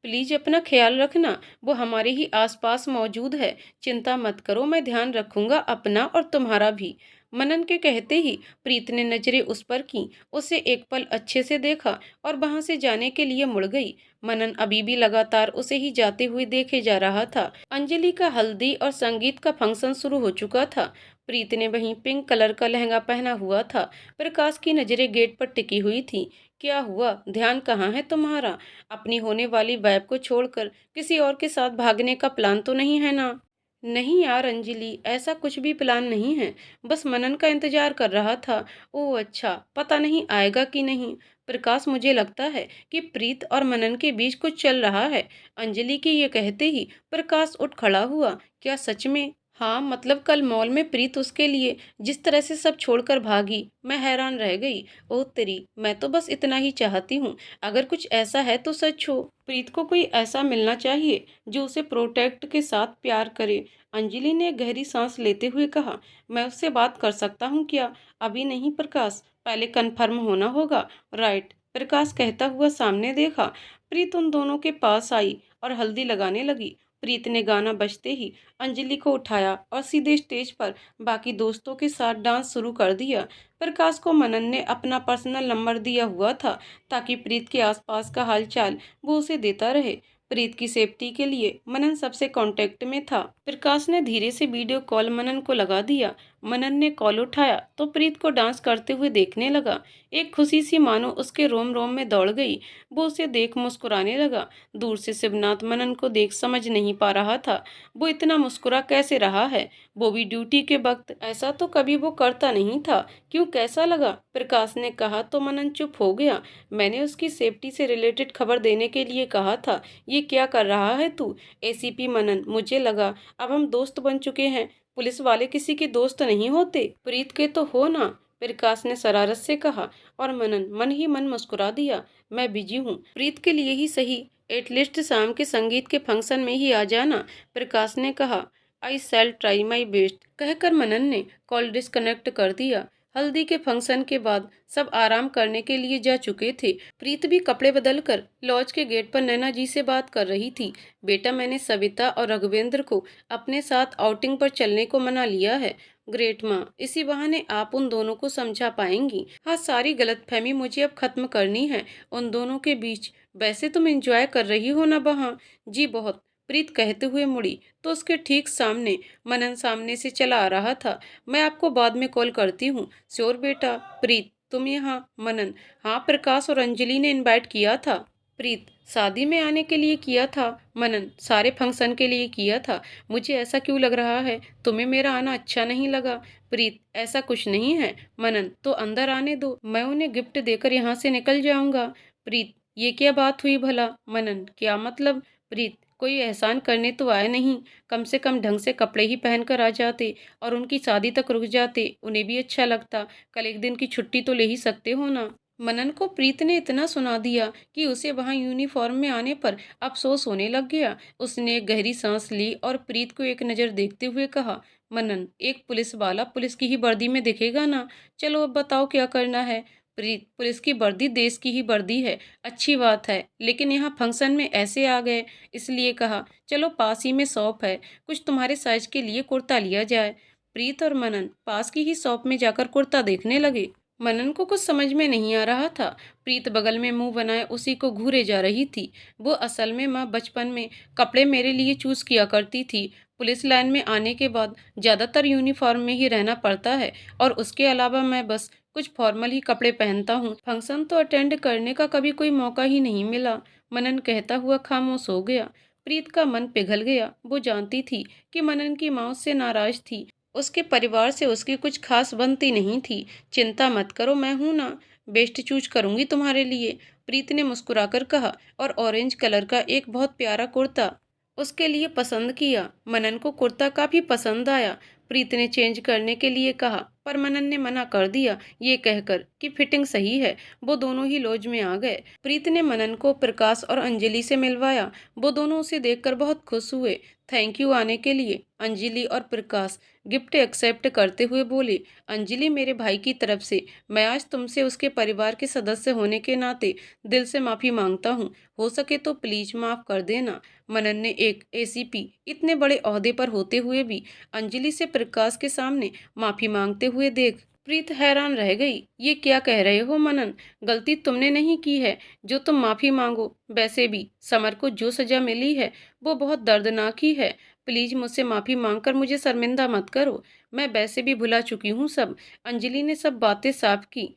प्लीज अपना ख्याल रखना, वो हमारे ही आसपास मौजूद है। चिंता मत करो, मैं ध्यान रखूंगा अपना और तुम्हारा भी। मनन के कहते ही प्रीत ने नजरें उस पर की, उसे एक पल अच्छे से देखा और वहां से जाने के लिए मुड़ गई। मनन अभी भी लगातार उसे ही जाते हुए देखे जा रहा था। अंजलि का हल्दी और संगीत का फंक्शन शुरू हो चुका था। प्रीत ने वहीं पिंक कलर का लहंगा पहना हुआ था। प्रकाश की नजरें गेट पर टिकी हुई थी। क्या हुआ? ध्यान कहाँ है तुम्हारा? अपनी होने वाली वाइफ को छोड़कर किसी और के साथ भागने का प्लान तो नहीं है ना? नहीं यार अंजलि, ऐसा कुछ भी प्लान नहीं है। बस मनन का इंतजार कर रहा था। ओह अच्छा, पता नहीं आएगा कि नहीं। प्रकाश, मुझे लगता है कि प्रीत और मनन के बीच कुछ चल रहा है। अंजलि के ये कहते ही प्रकाश उठ खड़ा हुआ। क्या सच में? हाँ, मतलब कल मॉल में प्रीत उसके लिए जिस तरह से सब छोड़कर भागी, मैं हैरान रह गई। ओ तेरी, मैं तो बस इतना ही चाहती हूँ, अगर कुछ ऐसा है तो सच हो। प्रीत को कोई ऐसा मिलना चाहिए जो उसे प्रोटेक्ट के साथ प्यार करे। अंजलि ने गहरी सांस लेते हुए कहा। मैं उससे बात कर सकता हूँ क्या? अभी नहीं प्रकाश, पहले कंफर्म होना होगा। राइट, प्रकाश कहता हुआ सामने देखा। प्रीत उन दोनों के पास आई और हल्दी लगाने लगी। प्रीत ने गाना बजते ही अंजलि को उठाया और सीधे स्टेज पर बाकी दोस्तों के साथ डांस शुरू कर दिया। प्रकाश को मनन ने अपना पर्सनल नंबर दिया हुआ था ताकि प्रीत के आसपास का हालचाल वो उसे देता रहे। प्रीत की सेफ्टी के लिए मनन सबसे कांटेक्ट में था। प्रकाश ने धीरे से वीडियो कॉल मनन को लगा दिया। मनन ने कॉल उठाया तो प्रीत को डांस करते हुए देखने लगा। एक खुशी सी मानो उसके रोम रोम में दौड़ गई। वो उसे देख मुस्कुराने लगा। दूर से शिवनाथ मनन को देख समझ नहीं पा रहा था वो इतना मुस्कुरा कैसे रहा है, वो भी ड्यूटी के वक्त। ऐसा तो कभी वो करता नहीं था। क्यों, कैसा लगा? प्रकाश ने कहा तो मनन चुप हो गया। मैंने उसकी सेफ्टी से रिलेटेड खबर देने के लिए कहा था। ये क्या कर रहा है तू? एसीपी मनन, मुझे लगा अब हम दोस्त बन चुके हैं। पुलिस वाले किसी के दोस्त नहीं होते। प्रीत के तो हो ना, प्रकाश ने शरारत से कहा। और मनन मन ही मन मुस्कुरा दिया। मैं बिजी हूँ, प्रीत के लिए ही सही एटलीस्ट शाम के संगीत के फंक्शन में ही आ जाना, प्रकाश ने कहा। आई शैल ट्राई माई बेस्ट, कहकर मनन ने कॉल डिस्कनेक्ट कर दिया। हल्दी के फंक्शन के बाद सब आराम करने के लिए जा चुके थे। प्रीत भी कपड़े बदलकर लॉज के गेट पर नैना जी से बात कर रही थी। बेटा, मैंने सविता और रघुवेंद्र को अपने साथ आउटिंग पर चलने को मना लिया है। ग्रेट माँ, इसी बहाने आप उन दोनों को समझा पाएंगी। हाँ, सारी गलतफहमी मुझे अब खत्म करनी है उन दोनों के बीच। वैसे तुम एंजॉय कर रही हो ना वहाँ? जी बहुत, प्रीत कहते हुए मुड़ी तो उसके ठीक सामने मनन सामने से चला आ रहा था। मैं आपको बाद में कॉल करती हूँ। श्योर बेटा। प्रीत, तुम यहाँ? मनन, हाँ, प्रकाश और अंजलि ने इनवाइट किया था। प्रीत, शादी में आने के लिए किया था? मनन, सारे फंक्शन के लिए किया था। मुझे ऐसा क्यों लग रहा है तुम्हें मेरा आना अच्छा नहीं लगा? प्रीत, ऐसा कुछ नहीं है। मनन, तो अंदर आने दो, मैं उन्हें गिफ्ट देकर यहाँ से निकल जाऊंगा। प्रीत, ये क्या बात हुई भला? मनन, क्या मतलब? प्रीत, कोई एहसान करने तो आए नहीं, कम से कम ढंग से कपड़े ही पहन कर आ जाते और उनकी शादी तक रुक जाते, उन्हें भी अच्छा लगता। कल एक दिन की छुट्टी तो ले ही सकते हो ना। मनन को प्रीत ने इतना सुना दिया कि उसे वहां यूनिफॉर्म में आने पर अफसोस होने लग गया। उसने एक गहरी सांस ली और प्रीत को एक नज़र देखते हुए कहा, मनन, एक पुलिस वाला पुलिस की ही वर्दी में दिखेगा ना? चलो अब बताओ क्या करना है? प्रीत, पुलिस की वर्दी देश की ही वर्दी है, अच्छी बात है, लेकिन यहाँ फंक्शन में ऐसे आ गए इसलिए कहा चलो पास ही में शॉप है, कुछ तुम्हारे साइज के लिए कुर्ता लिया जाए। प्रीत और मनन पास की ही शॉप में जाकर कुर्ता देखने लगे। मनन को कुछ समझ में नहीं आ रहा था। प्रीत बगल में मुंह बनाए उसी को घूरे जा रही थी। वो असल में माँ बचपन में कपड़े मेरे लिए चूज किया करती थी। पुलिस लाइन में आने के बाद ज़्यादातर यूनिफॉर्म में ही रहना पड़ता है और उसके अलावा मैं बस कुछ फॉर्मल ही कपड़े पहनता हूँ। फंक्शन तो अटेंड करने का कभी कोई मौका ही नहीं मिला। मनन कहता हुआ खामोश हो गया। प्रीत का मन पिघल गया। वो जानती थी कि मनन की माँ उससे नाराज थी। उसके परिवार से उसकी कुछ खास बनती नहीं थी। चिंता मत करो, मैं हूं ना, बेस्ट चूज करूंगी तुम्हारे लिए, प्रीत ने मुस्कुराकर कहा और ऑरेंज कलर का एक बहुत प्यारा कुर्ता उसके लिए पसंद किया। मनन को कुर्ता काफी पसंद आया। प्रीत ने चेंज करने के लिए कहा पर मनन ने मना कर दिया, ये कहकर कि फिटिंग सही है। वो दोनों ही लॉज में आ गए। प्रीत ने मनन को प्रकाश और अंजलि से मिलवाया। वो दोनों उसे देखकर बहुत खुश हुए। थैंक यू आने के लिए। अंजलि और प्रकाश गिफ्ट एक्सेप्ट करते हुए बोले, अंजलि, मेरे भाई की तरफ से मैं आज तुमसे उसके परिवार के सदस्य होने के नाते दिल से माफ़ी मांगता हूँ। हो सके तो प्लीज माफ़ कर देना। मनन ने एक एसीपी इतने बड़े ओहदे पर होते हुए भी अंजलि से प्रकाश के सामने माफ़ी मांगते हुए देख प्रीत हैरान रह गई। ये क्या कह रहे हो मनन? गलती तुमने नहीं की है जो तुम माफ़ी मांगो। वैसे भी समर को जो सज़ा मिली है वो बहुत दर्दनाक ही है। प्लीज मुझसे माफ़ी मांगकर मुझे शर्मिंदा मत करो। मैं वैसे भी भुला चुकी हूँ सब। अंजलि ने सब बातें साफ की।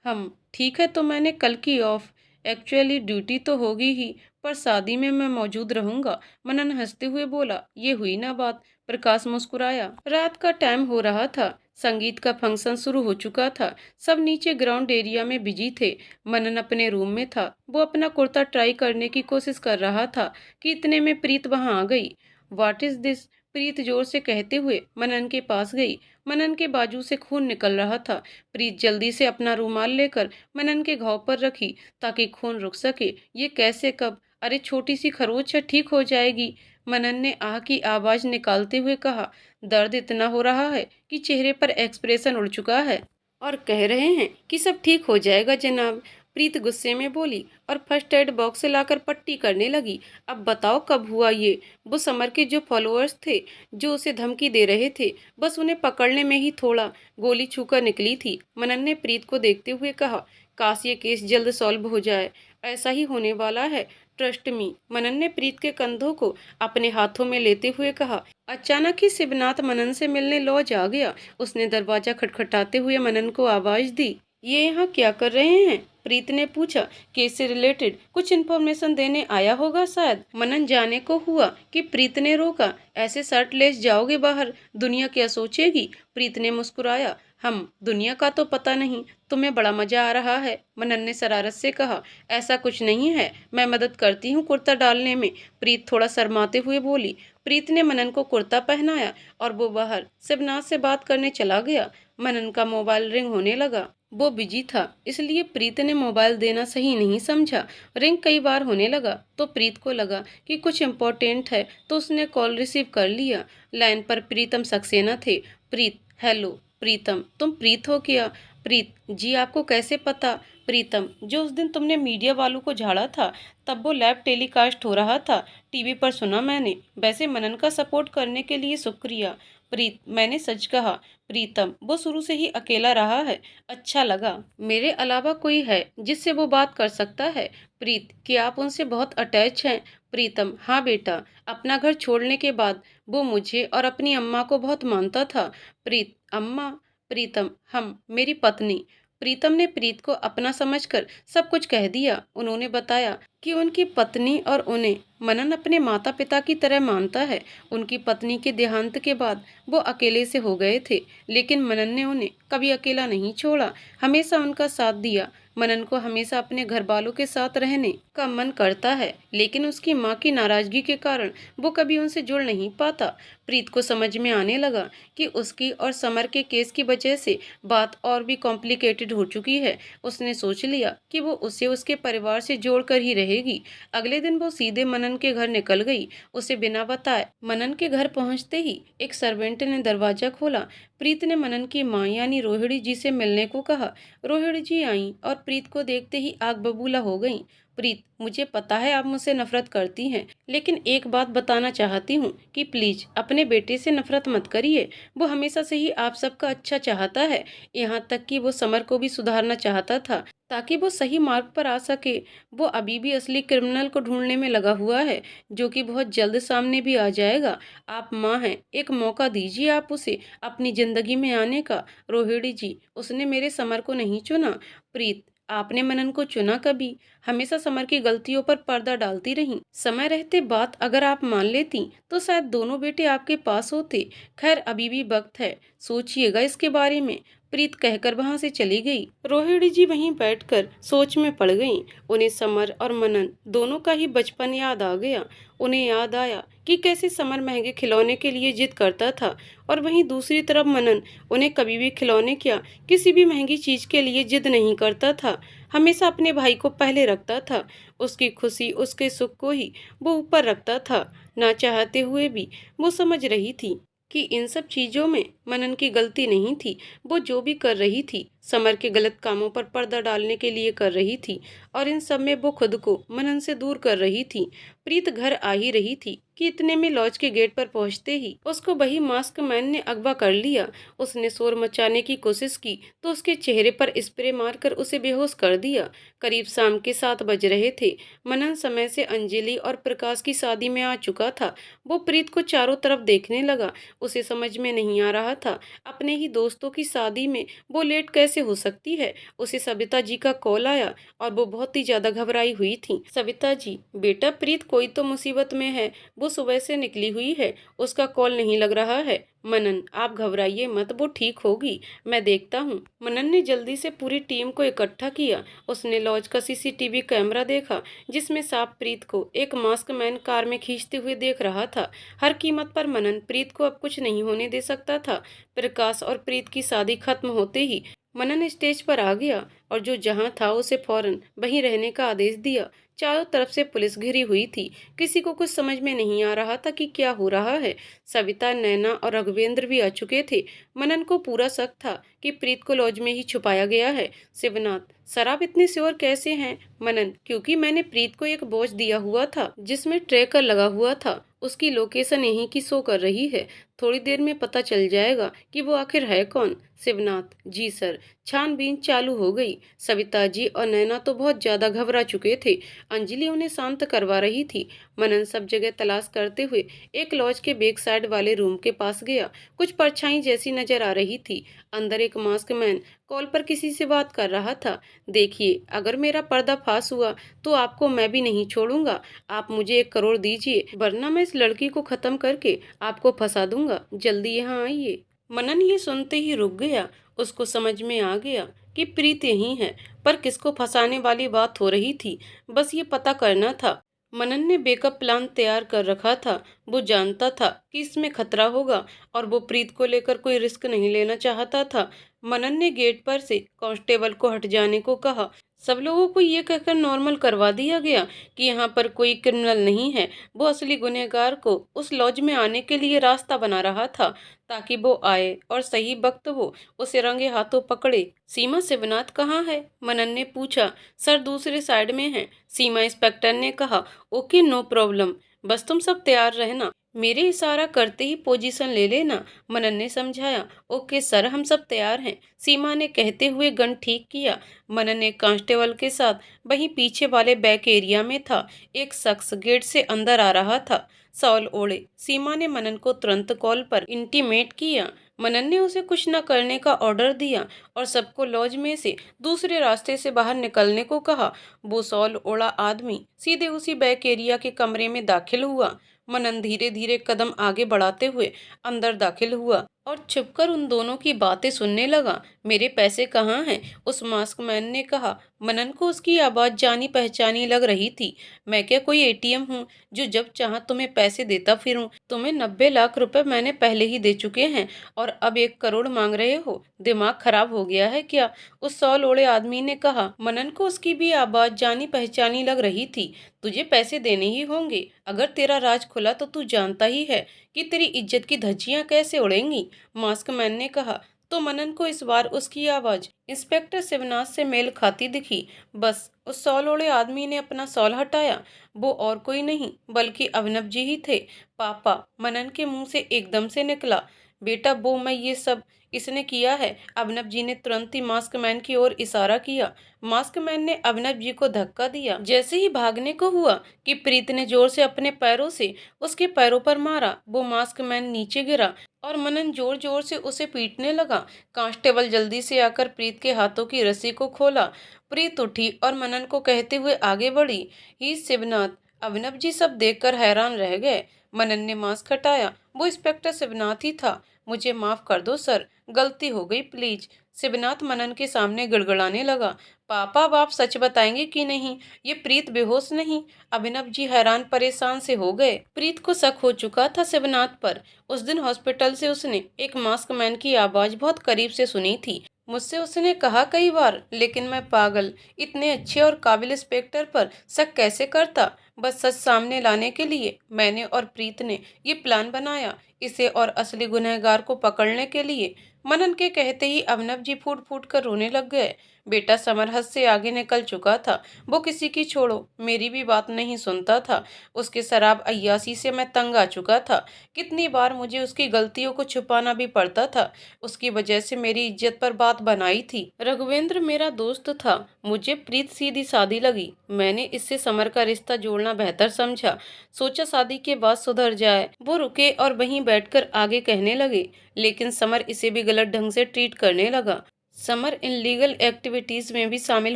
हम ठीक है, तो मैंने कल की ऑफ। एक्चुअली ड्यूटी तो होगी ही, पर शादी में मैं मौजूद रहूंगा। मनन हंसते हुए बोला, ये हुई ना बात। प्रकाश मुस्कुराया। रात का टाइम हो रहा था। संगीत का फंक्शन शुरू हो चुका था। सब नीचे ग्राउंड एरिया में बिजी थे। मनन अपने रूम में था। वो अपना कुर्ता ट्राई करने की कोशिश कर रहा था कि इतने में प्रीत वहां आ गई। What is this? प्रीत जोर से कहते हुए मनन के पास गई। मनन के बाजू से खून निकल रहा था। प्रीत जल्दी से अपना रूमाल लेकर मनन के घाव पर रखी ताकि खून रुक सके। ये कैसे, कब? अरे छोटी सी खरोच है, ठीक हो जाएगी। मनन ने आह की आवाज निकालते हुए कहा। दर्द इतना हो रहा है कि चेहरे पर एक्सप्रेशन उड़ चुका है। और कह रहे हैं कि सब ठीक हो जाएगा जनाब। प्रीत गुस्से में बोली और फर्स्ट एड बॉक्स से लाकर पट्टी करने लगी। अब बताओ कब हुआ ये? वो समर के जो फॉलोअर्स थे, जो उसे धमकी दे रहे थे, बस उन्हें पकड़ने में ही थोड़ा गोली छूकर निकली थी। मनन ने प्रीत को देखते हुए कहा, काश ये केस जल्द सॉल्व हो जाए। ऐसा ही होने वाला है, ट्रस्ट मी। मनन ने प्रीत के कंधों को अपने हाथों में लेते हुए कहा। अचानक ही शिवनाथ मनन से मिलने लॉज आ गया। उसने दरवाजा खटखटाते हुए मनन को आवाज दी। ये यहाँ क्या कर रहे हैं? प्रीत ने पूछा। केस से रिलेटेड कुछ इन्फॉर्मेशन देने आया होगा शायद। मनन जाने को हुआ कि प्रीत ने रोका। ऐसे शर्टलेस जाओगे बाहर, दुनिया क्या सोचेगी? प्रीत ने मुस्कुराया। हम दुनिया का तो पता नहीं, तुम्हें बड़ा मजा आ रहा है, मनन ने शरारत से कहा। ऐसा कुछ नहीं है, मैं मदद करती हूँ कुर्ता डालने में, प्रीत थोड़ा शर्माते हुए बोली। प्रीत ने मनन को कुर्ता पहनाया और वो बाहर शिवनाथ से बात करने चला गया। मनन का मोबाइल रिंग होने लगा। वो बिजी था, इसलिए प्रीत ने मोबाइल देना सही नहीं समझा। रिंग कई बार होने लगा तो प्रीत को लगा कि कुछ इम्पोर्टेंट है, तो उसने कॉल रिसीव कर लिया। लाइन पर प्रीतम सक्सेना थे। प्रीत, हेलो। प्रीतम, तुम प्रीत हो क्या? प्रीत, जी आपको कैसे पता? प्रीतम, जो उस दिन तुमने मीडिया वालों को झाड़ा था, तब वो लाइव टेलीकास्ट हो रहा था, टीवी पर सुना मैंने। वैसे मनन का सपोर्ट करने के लिए शुक्रिया। प्रीत, मैंने सच कहा। प्रीतम, वो शुरू से ही अकेला रहा है, अच्छा लगा। मेरे अलावा कोई है जिससे वो बात कर सकता है? प्रीत, क्या आप उनसे बहुत अटैच हैं? प्रीतम, हाँ बेटा, अपना घर छोड़ने के बाद वो मुझे और अपनी अम्मा को बहुत मानता था। प्रीत, अम्मा? प्रीतम, हम, मेरी पत्नी। प्रीतम ने प्रीत को अपना समझकर सब कुछ कह दिया। उन्होंने बताया कि उनकी पत्नी और उन्हें मनन अपने माता पिता की तरह मानता है। उनकी पत्नी के देहांत के बाद वो अकेले से हो गए थे, लेकिन मनन ने उन्हें कभी अकेला नहीं छोड़ा, हमेशा उनका साथ दिया। मनन को हमेशा अपने घर वालों के साथ रहने का मन करता है, लेकिन उसकी माँ की नाराजगी के कारण वो कभी उनसे जुड़ नहीं पाता। प्रीत को समझ में आने लगा कि उसकी और समर के केस की वजह से बात और भी कॉम्प्लिकेटेड हो चुकी है। उसने सोच लिया कि वो उसे उसके परिवार से जोड़कर ही रहेगी। अगले दिन वो सीधे मनन के घर निकल गई, उसे बिना बताए। मनन के घर पहुंचते ही एक सर्वेंट ने दरवाजा खोला। प्रीत ने मनन की माँ यानी रोहिणी जी से मिलने को कहा। रोहिणी जी आई और प्रीत को देखते ही आग बबूला हो गई। प्रीत, मुझे पता है आप मुझसे नफरत करती हैं, लेकिन एक बात बताना चाहती हूँ कि प्लीज अपने बेटे से नफरत मत करिए। वो हमेशा से ही आप सबका अच्छा चाहता है, यहाँ तक कि वो समर को भी सुधारना चाहता था ताकि वो सही मार्ग पर आ सके। वो अभी भी असली क्रिमिनल को ढूंढने में लगा हुआ है, जो कि बहुत जल्द सामने भी आ जाएगा। आप माँ हैं, एक मौका दीजिए आप उसे अपनी जिंदगी में आने का। रोहिणी जी, उसने मेरे समर को नहीं चुना। प्रीत, आपने मनन को चुना कभी? हमेशा समर की गलतियों पर पर्दा डालती रही। समय रहते बात अगर आप मान लेती तो शायद दोनों बेटे आपके पास होते। खैर, अभी भी वक्त है, सोचिएगा इसके बारे में। प्रीत कहकर वहां से चली गई। रोहिणी जी वहीं बैठकर सोच में पड़ गईं। उन्हें समर और मनन दोनों का ही बचपन याद आ गया। उन्हें याद आया कि कैसे समर महंगे खिलौने के लिए जिद करता था, और वहीं दूसरी तरफ मनन उन्हें कभी भी खिलौने क्या किसी भी महंगी चीज के लिए जिद नहीं करता था, हमेशा अपने भाई को पहले रखता था। उसकी खुशी, उसके सुख को ही वो ऊपर रखता था। ना चाहते हुए भी वो समझ रही थी कि इन सब चीजों में मनन की गलती नहीं थी। वो जो भी कर रही थी समर के गलत कामों पर पर्दा डालने के लिए कर रही थी, और इन सब में वो खुद को मनन से दूर कर रही थी। प्रीत घर आ ही रही थी कि इतने में लॉज के गेट पर पहुंचते ही उसको वही मास्क मैन ने अगवा कर लिया। उसने शोर मचाने की कोशिश की तो उसके चेहरे पर स्प्रे मारकर उसे बेहोश कर दिया। करीब शाम के 7 बज रहे थे। मनन समय से अंजलि और प्रकाश की शादी में आ चुका था। वो प्रीत को चारों तरफ देखने लगा। उसे समझ में नहीं आ रहा था, अपने ही दोस्तों की शादी में वो लेट कैसे हो सकती है। उसे सविता जी का कॉल आया और वो बहुत ही ज्यादा घबराई हुई थी। सविता जी, बेटा प्रीत कोई तो मुसीबत में है, वो सुबह से निकली हुई है, उसका कॉल नहीं लग रहा है। मनन, आप घबराइए मत, वो ठीक होगी, मैं देखता हूँ। मनन ने जल्दी से पूरी टीम को इकट्ठा किया। उसने लॉज का सीसीटीवी कैमरा देखा, जिसमें साफ प्रीत को एक मास्क मैन कार में खींचते हुए देख रहा था। हर कीमत पर मनन प्रीत को अब कुछ नहीं होने दे सकता था। प्रकाश और प्रीत की शादी खत्म होते ही मनन स्टेज पर आ गया और जो जहां था उसे फौरन वहीं रहने का आदेश दिया। चारों तरफ से पुलिस घिरी हुई थी। किसी को कुछ समझ में नहीं आ रहा था कि क्या हो रहा है। सविता, नैना और रघुवेंद्र भी आ चुके थे। मनन को पूरा शक था कि प्रीत को लॉज में ही छुपाया गया है। शिवनाथ, सर आप इतने श्योर कैसे हैं? मनन, क्योंकि मैंने प्रीत को एक वॉच दिया हुआ था जिसमें ट्रैकर लगा हुआ था। उसकी लोकेशन यहीं की शो कर रही है। थोड़ी देर में पता चल जाएगा कि वो आखिर है कौन। शिवनाथ, जी सर। छानबीन चालू हो गई। सविता जी और नैना तो बहुत ज्यादा घबरा चुके थे। अंजलि उन्हें शांत करवा रही थी। मनन सब जगह तलाश करते हुए एक लॉज के बैक साइड वाले रूम के पास गया। कुछ परछाई जैसी नजर आ रही थी। अंदर एक मास्क मैन कॉल पर किसी से बात कर रहा था। देखिए, अगर मेरा पर्दाफाश हुआ तो आपको मैं भी नहीं छोड़ूंगा। आप मुझे 1 करोड़ दीजिए, वरना मैं इस लड़की को खत्म करके आपको फंसा दूंगा। जल्दी यहाँ आइए। मनन ये सुनते ही रुक गया। उसको समझ में आ गया कि प्रीत यही है, पर किसको फंसाने वाली बात हो रही थी, बस ये पता करना था। मनन ने बैकअप प्लान तैयार कर रखा था। वो जानता था कि इसमें खतरा होगा और वो प्रीत को लेकर कोई रिस्क नहीं लेना चाहता था। मनन ने गेट पर से कांस्टेबल को हट जाने को कहा। सब लोगों को ये कहकर नॉर्मल करवा दिया गया कि यहाँ पर कोई क्रिमिनल नहीं है। वो असली गुनहगार को उस लॉज में आने के लिए रास्ता बना रहा था, ताकि वो आए और सही वक्त वो उसे रंगे हाथों पकड़े। सीमा, शिवनाथ कहाँ है? मनन ने पूछा। सर दूसरे साइड में है, सीमा इंस्पेक्टर ने कहा। ओके, नो प्रॉब्लम, बस तुम सब तैयार रहना। मेरे इशारा करते ही पोजीशन ले लेना, मनन ने समझाया। ओके सर, हम सब तैयार हैं, सीमा ने कहते हुए गन ठीक किया। मनन एक कांस्टेबल के साथ वहीं पीछे वाले बैक एरिया में था। एक शख्स गेट से अंदर आ रहा था, शॉल ओढ़े। सीमा ने मनन को तुरंत कॉल पर इंटीमेट किया। मनन ने उसे कुछ न करने का ऑर्डर दिया और सबको लॉज में से दूसरे रास्ते से बाहर निकलने को कहा। वो शॉल ओढ़ा आदमी सीधे उसी बैक एरिया के कमरे में दाखिल हुआ। मनन धीरे धीरे कदम आगे बढ़ाते हुए अंदर दाखिल हुआ और छुपकर उन दोनों की बातें सुनने लगा। मेरे पैसे कहाँ हैं? उस मास्क मैन ने कहा। मनन को उसकी आवाज जानी पहचानी लग रही थी। मैं क्या कोई एटीएम हूँ जो जब चाहा तुम्हें पैसे देता फिरूं? तुम्हें 90 लाख रुपए मैंने पहले ही दे चुके हैं और अब 1 करोड़ मांग रहे हो? दिमाग खराब हो गया है क्या? उस शॉल ओढ़े आदमी ने कहा। मनन को उसकी भी आवाज जानी पहचानी लग रही थी। तुझे पैसे देने ही होंगे। अगर तेरा राज खुला तो तू जानता ही है कि तेरी इज्जत की धज्जियां कैसे उड़ेंगी, मास्क मैन ने कहा। तो मनन को इस बार उसकी आवाज इंस्पेक्टर शिवनाथ से मेल खाती दिखी। बस उस शॉल ओढ़े आदमी ने अपना शॉल हटाया। वो और कोई नहीं बल्कि अभिनव जी ही थे। पापा, मनन के मुंह से एकदम से निकला। बेटा, वो मैं ये सब इसने किया है। अभिनव जी ने तुरंत ही मास्क मैन की ओर इशारा किया। मास्क मैन ने अभिनव जी को धक्का दिया। जैसे ही भागने को हुआ कि प्रीत ने जोर से अपने पैरों से उसके पैरों पर मारा। वो मास्क मैन नीचे गिरा और मनन जोर जोर से उसे पीटने लगा। कांस्टेबल जल्दी से आकर प्रीत के हाथों की रस्सी को खोला। प्रीत उठी और मनन को कहते हुए आगे बढ़ी। ही शिवनाथ। अभिनव जी सब देखकर हैरान रह गए। मनन ने मास्क हटाया। वो इंस्पेक्टर शिवनाथ ही था। मुझे माफ कर दो सर, गलती हो गई, प्लीज। शिवनाथ मनन के सामने गिड़गिड़ाने लगा। पापा, अब आप सच बताएंगे कि नहीं? ये प्रीत बेहोश नहीं? अभिनव जी हैरान परेशान से हो गए। प्रीत को शक हो चुका था शिवनाथ पर। उस दिन हॉस्पिटल से उसने एक मास्क मैन की आवाज बहुत करीब से सुनी थी। मुझसे उसने कहा कई बार, लेकिन मैं पागल, इतने अच्छे और काबिल इंस्पेक्टर पर शक कैसे करता? बस सच सामने लाने के लिए मैंने और प्रीत ने ये प्लान बनाया, इसे और असली गुनहगार को पकड़ने के लिए। मनन के कहते ही अभिनव जी फूट फूट कर रोने लग गए। बेटा समर हद से आगे निकल चुका था। वो किसी की छोड़ो, मेरी भी बात नहीं सुनता था। उसके शराब अय्यासी से मैं तंग आ चुका था। कितनी बार मुझे उसकी गलतियों को छुपाना भी पड़ता था। उसकी वजह से मेरी इज्जत पर बात बनाई थी। रघुवेंद्र मेरा दोस्त था। मुझे प्रीत सीधी सादी लगी। मैंने इससे समर का रिश्ता जोड़ना बेहतर समझा। सोचा शादी के बाद सुधर जाए। वो रुके और वहीं बैठकर आगे कहने लगे, लेकिन समर इसे भी गलत ढंग से ट्रीट करने लगा। समर इन लीगल एक्टिविटीज में भी शामिल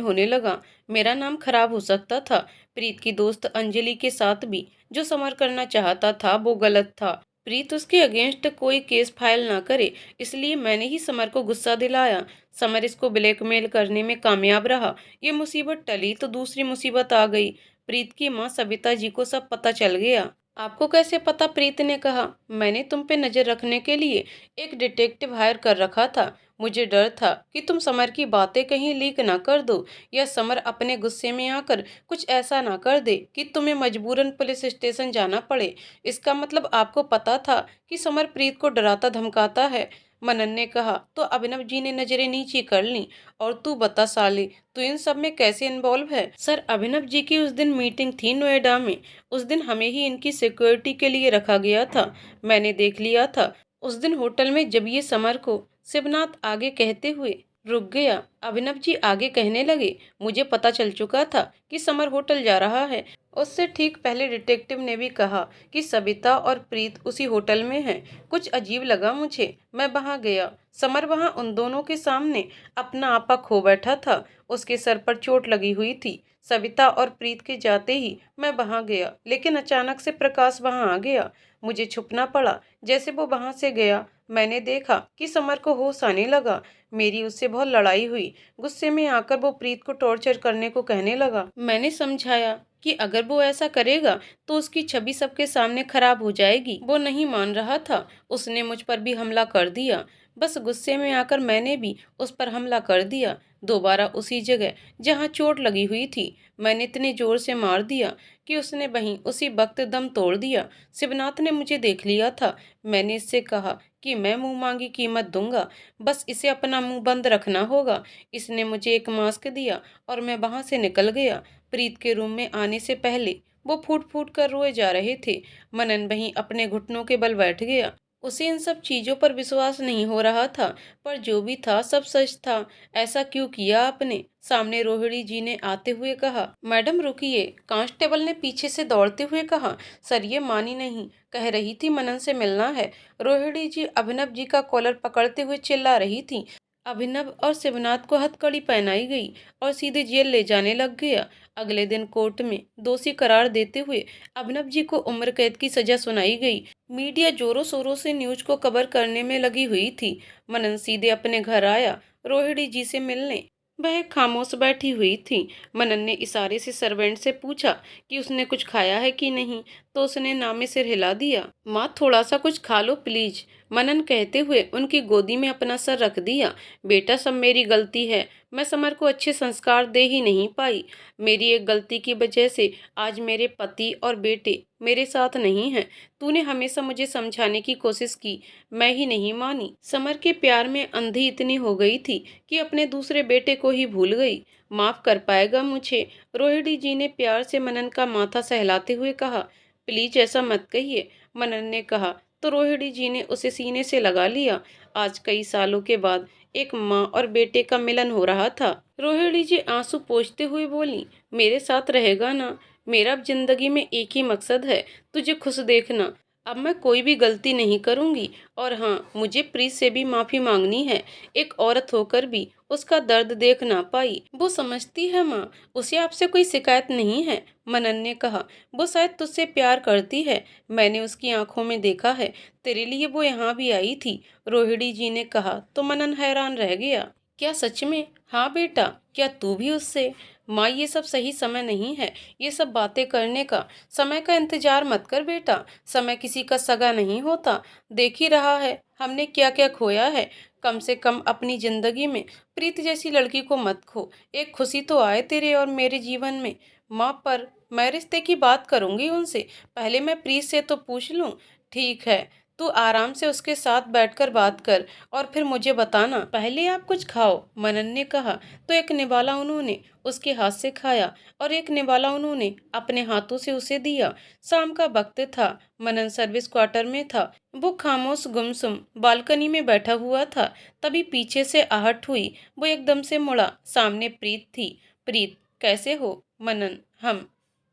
होने लगा। मेरा नाम खराब हो सकता था। प्रीत की दोस्त अंजलि के साथ भी जो समर करना चाहता था वो गलत था। प्रीत उसके अगेंस्ट कोई केस फाइल ना करे, इसलिए मैंने ही समर को गुस्सा दिलाया। समर इसको ब्लैकमेल करने में कामयाब रहा। ये मुसीबत टली तो दूसरी मुसीबत आ गई। प्रीत की माँ सविता जी को सब पता चल गया। आपको कैसे पता? प्रीत ने कहा। मैंने तुम पे नजर रखने के लिए एक डिटेक्टिव हायर कर रखा था। मुझे डर था कि तुम समर की बातें कहीं लीक ना कर दो, या समर अपने गुस्से में आकर कुछ ऐसा ना कर दे कि तुम्हें मजबूरन पुलिस स्टेशन जाना पड़े। इसका मतलब आपको पता था कि समर प्रीत को डराता धमकाता है। मनन ने कहा। तो अभिनव जी ने नजरें नीची कर ली। और तू बता साले, तू इन सब में कैसे इन्वॉल्व है? सर, अभिनव जी की उस दिन मीटिंग थी नोएडा में। उस दिन हमें ही इनकी सिक्योरिटी के लिए रखा गया था। मैंने देख लिया था उस दिन होटल में, जब ये समर को। शिवनाथ आगे कहते हुए रुक गया। अभिनव जी आगे कहने लगे, मुझे पता चल चुका था कि समर होटल जा रहा है। उससे ठीक पहले डिटेक्टिव ने भी कहा कि सविता और प्रीत उसी होटल में हैं। कुछ अजीब लगा मुझे। मैं वहां गया। समर वहां उन दोनों के सामने अपना आपा खो बैठा था। उसके सर पर चोट लगी हुई थी। सविता और प्रीत के जाते ही मैं वहां गया, लेकिन अचानक से प्रकाश वहां आ गया। मुझे छुपना पड़ा। जैसे वो वहां से गया, मैंने देखा कि समर को होश आने लगा। मेरी उससे बहुत लड़ाई हुई। गुस्से में आकर वो प्रीत को टॉर्चर करने को कहने लगा। मैंने समझाया कि अगर वो ऐसा करेगा तो उसकी छवि सबके सामने खराब हो जाएगी। वो नहीं मान रहा था। उसने मुझ पर भी हमला कर दिया। बस गुस्से में आकर मैंने भी उस पर हमला कर दिया। दोबारा उसी जगह जहां चोट लगी हुई थी। मैंने इतने जोर से मार दिया कि उसने वहीं उसी वक्त दम तोड़ दिया। शिवनाथ ने मुझे देख लिया था। मैंने इससे कहा कि मैं मुंह मांगी कीमत दूंगा। बस इसे अपना मुंह बंद रखना होगा। इसने मुझे एक मास्क दिया और मैं वहां से निकल गया। प्रीत के रूम में आने से पहले वो फूट फूट कर रोए जा रहे थे। मनन वहीं अपने घुटनों के बल बैठ गया। उसे इन सब चीजों पर विश्वास नहीं हो रहा था, पर जो भी था सब सच था। ऐसा क्यों किया आपने? सामने रोहिणी जी ने आते हुए कहा। मैडम रुकिए, कांस्टेबल ने पीछे से दौड़ते हुए कहा। सर, ये मानी नहीं, कह रही थी मनन से मिलना है। रोहिणी जी अभिनव जी का कॉलर पकड़ते हुए चिल्ला रही थी। अभिनव और शिवनाथ को हथकड़ी पहनाई गई और सीधे जेल ले जाने लग गया। अगले दिन कोर्ट में दोषी करार देते हुए अभिनव जी को उम्र कैद की सजा सुनाई गई। मीडिया जोरों शोरों से न्यूज को कवर करने में लगी हुई थी। मनन सीधे अपने घर आया रोहिणी जी से मिलने। वह खामोश बैठी हुई थी। मनन ने इशारे से सर्वेंट से पूछा कि उसने कुछ खाया है कि नहीं, तो उसने नामे सिर हिला दिया। माँ, थोड़ा सा कुछ खा लो प्लीज, मनन कहते हुए उनकी गोदी में अपना सर रख दिया। बेटा, सब मेरी गलती है। मैं समर को अच्छे संस्कार दे ही नहीं पाई। मेरी एक गलती की वजह से आज मेरे पति और बेटे मेरे साथ नहीं हैं। तूने हमेशा मुझे समझाने की कोशिश की, मैं ही नहीं मानी। समर के प्यार में अंधी इतनी हो गई थी कि अपने दूसरे बेटे को ही भूल गई। माफ कर पाएगा मुझे? रोहिणी जी ने प्यार से मनन का माथा सहलाते हुए कहा। प्लीज ऐसा मत कहिए, मनन ने कहा। तो रोहिणी जी ने उसे सीने से लगा लिया। आज कई सालों के बाद एक माँ और बेटे का मिलन हो रहा था। रोहिणी जी आंसू पोंछते हुए बोली, मेरे साथ रहेगा ना? मेरा अब जिंदगी में एक ही मकसद है, तुझे खुश देखना। अब मैं कोई भी गलती नहीं करूंगी। और हाँ, मुझे प्रीत से भी माफी मांगनी है। एक औरत होकर भी उसका दर्द देख ना पाई। वो समझती है माँ, उसे आपसे कोई शिकायत नहीं है, मनन ने कहा। वो शायद तुझसे प्यार करती है। मैंने उसकी आंखों में देखा है। तेरे लिए वो यहाँ भी आई थी, रोहिणी जी ने कहा। तो मनन हैरान रह गया। क्या सच में? हाँ बेटा, क्या तू भी उससे? माँ, ये सब सही समय नहीं है ये सब बातें करने का। समय का इंतजार मत कर बेटा। समय किसी का सगा नहीं होता। देख ही रहा है हमने क्या क्या खोया है। कम से कम अपनी जिंदगी में प्रीत जैसी लड़की को मत खो। एक खुशी तो आए तेरे और मेरे जीवन में। माँ, पर मैं रिश्ते की बात करूंगी उनसे। पहले मैं प्रीत से तो पूछ लूं। ठीक है, तू आराम से उसके साथ बैठकर बात कर और फिर मुझे बताना। पहले आप कुछ खाओ, मनन ने कहा। तो एक निवाला उन्होंने उसके हाथ से खाया और एक निवाला उन्होंने अपने हाथों से उसे दिया। शाम का वक्त था। मनन सर्विस क्वार्टर में था। वो खामोश गुमसुम बालकनी में बैठा हुआ था। तभी पीछे से आहट हुई। वो एकदम से मुड़ा। सामने प्रीत थी। प्रीत, कैसे हो? मनन, हम।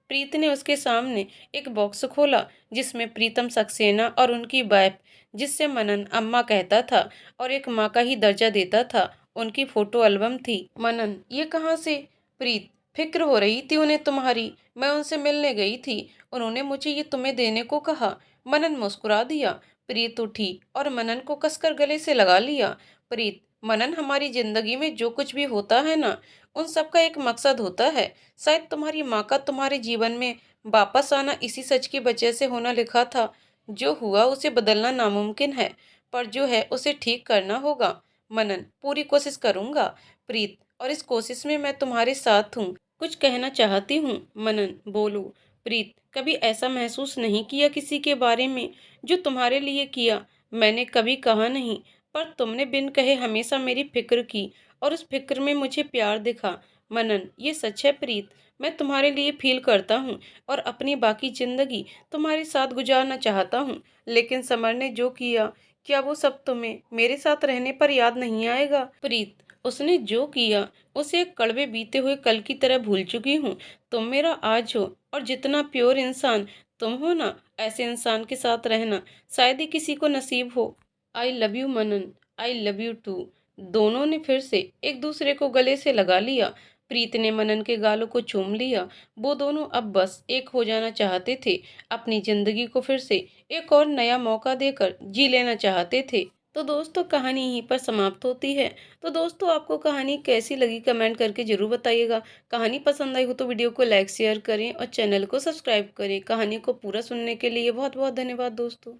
प्रीत ने उसके सामने एक बॉक्स खोला जिसमें प्रीतम सक्सेना और उनकी वाइफ, जिससे मनन अम्मा कहता था और एक माँ का ही दर्जा देता था, उनकी फोटो एल्बम थी। मनन, ये कहाँ से? प्रीत, फिक्र हो रही थी उन्हें तुम्हारी। मैं उनसे मिलने गई थी। उन्होंने मुझे ये तुम्हें देने को कहा। मनन मुस्कुरा दिया। प्रीत उठी और मनन को कसकर गले से लगा लिया। प्रीत, मनन, हमारी जिंदगी में जो कुछ भी होता है ना, उन सब का एक मकसद होता है। शायद तुम्हारी माँ का तुम्हारे जीवन में वापस आना इसी सच की वजह से होना लिखा था। जो हुआ उसे बदलना नामुमकिन है, पर जो है उसे ठीक करना होगा। मनन, पूरी कोशिश करूंगा प्रीत, और इस कोशिश में मैं तुम्हारे साथ हूँ। कुछ कहना चाहती हूँ मनन, बोलो। प्रीत, कभी ऐसा महसूस नहीं किया किसी के बारे में जो तुम्हारे लिए किया? मैंने कभी कहा नहीं, पर तुमने बिन कहे हमेशा मेरी फिक्र की, और उस फिक्र में मुझे प्यार दिखा। मनन, ये सच है प्रीत, मैं तुम्हारे लिए फील करता हूँ और अपनी बाकी जिंदगी तुम्हारे साथ गुजारना चाहता हूँ। लेकिन समर ने जो किया, क्या वो सब तुम्हें मेरे साथ रहने पर याद नहीं आएगा? प्रीत, उसने जो किया उसे एक कड़वे बीते हुए कल की तरह भूल चुकी हूँ। तुम मेरा आज हो, और जितना प्योर इंसान तुम हो ना, ऐसे इंसान के साथ रहना शायद ही किसी को नसीब हो। I love you Manan, I love you too. दोनों ने फिर से एक दूसरे को गले से लगा लिया। प्रीत ने मनन के गालों को चूम लिया। वो दोनों अब बस एक हो जाना चाहते थे, अपनी जिंदगी को फिर से एक और नया मौका देकर जी लेना चाहते थे। तो दोस्तों, कहानी यहीं पर समाप्त होती है। तो दोस्तों, आपको कहानी कैसी लगी कमेंट करके जरूर बताइएगा। कहानी पसंद आई हो तो वीडियो को लाइक शेयर करें और चैनल को सब्सक्राइब करें। कहानी को पूरा सुनने के लिए बहुत बहुत धन्यवाद दोस्तों।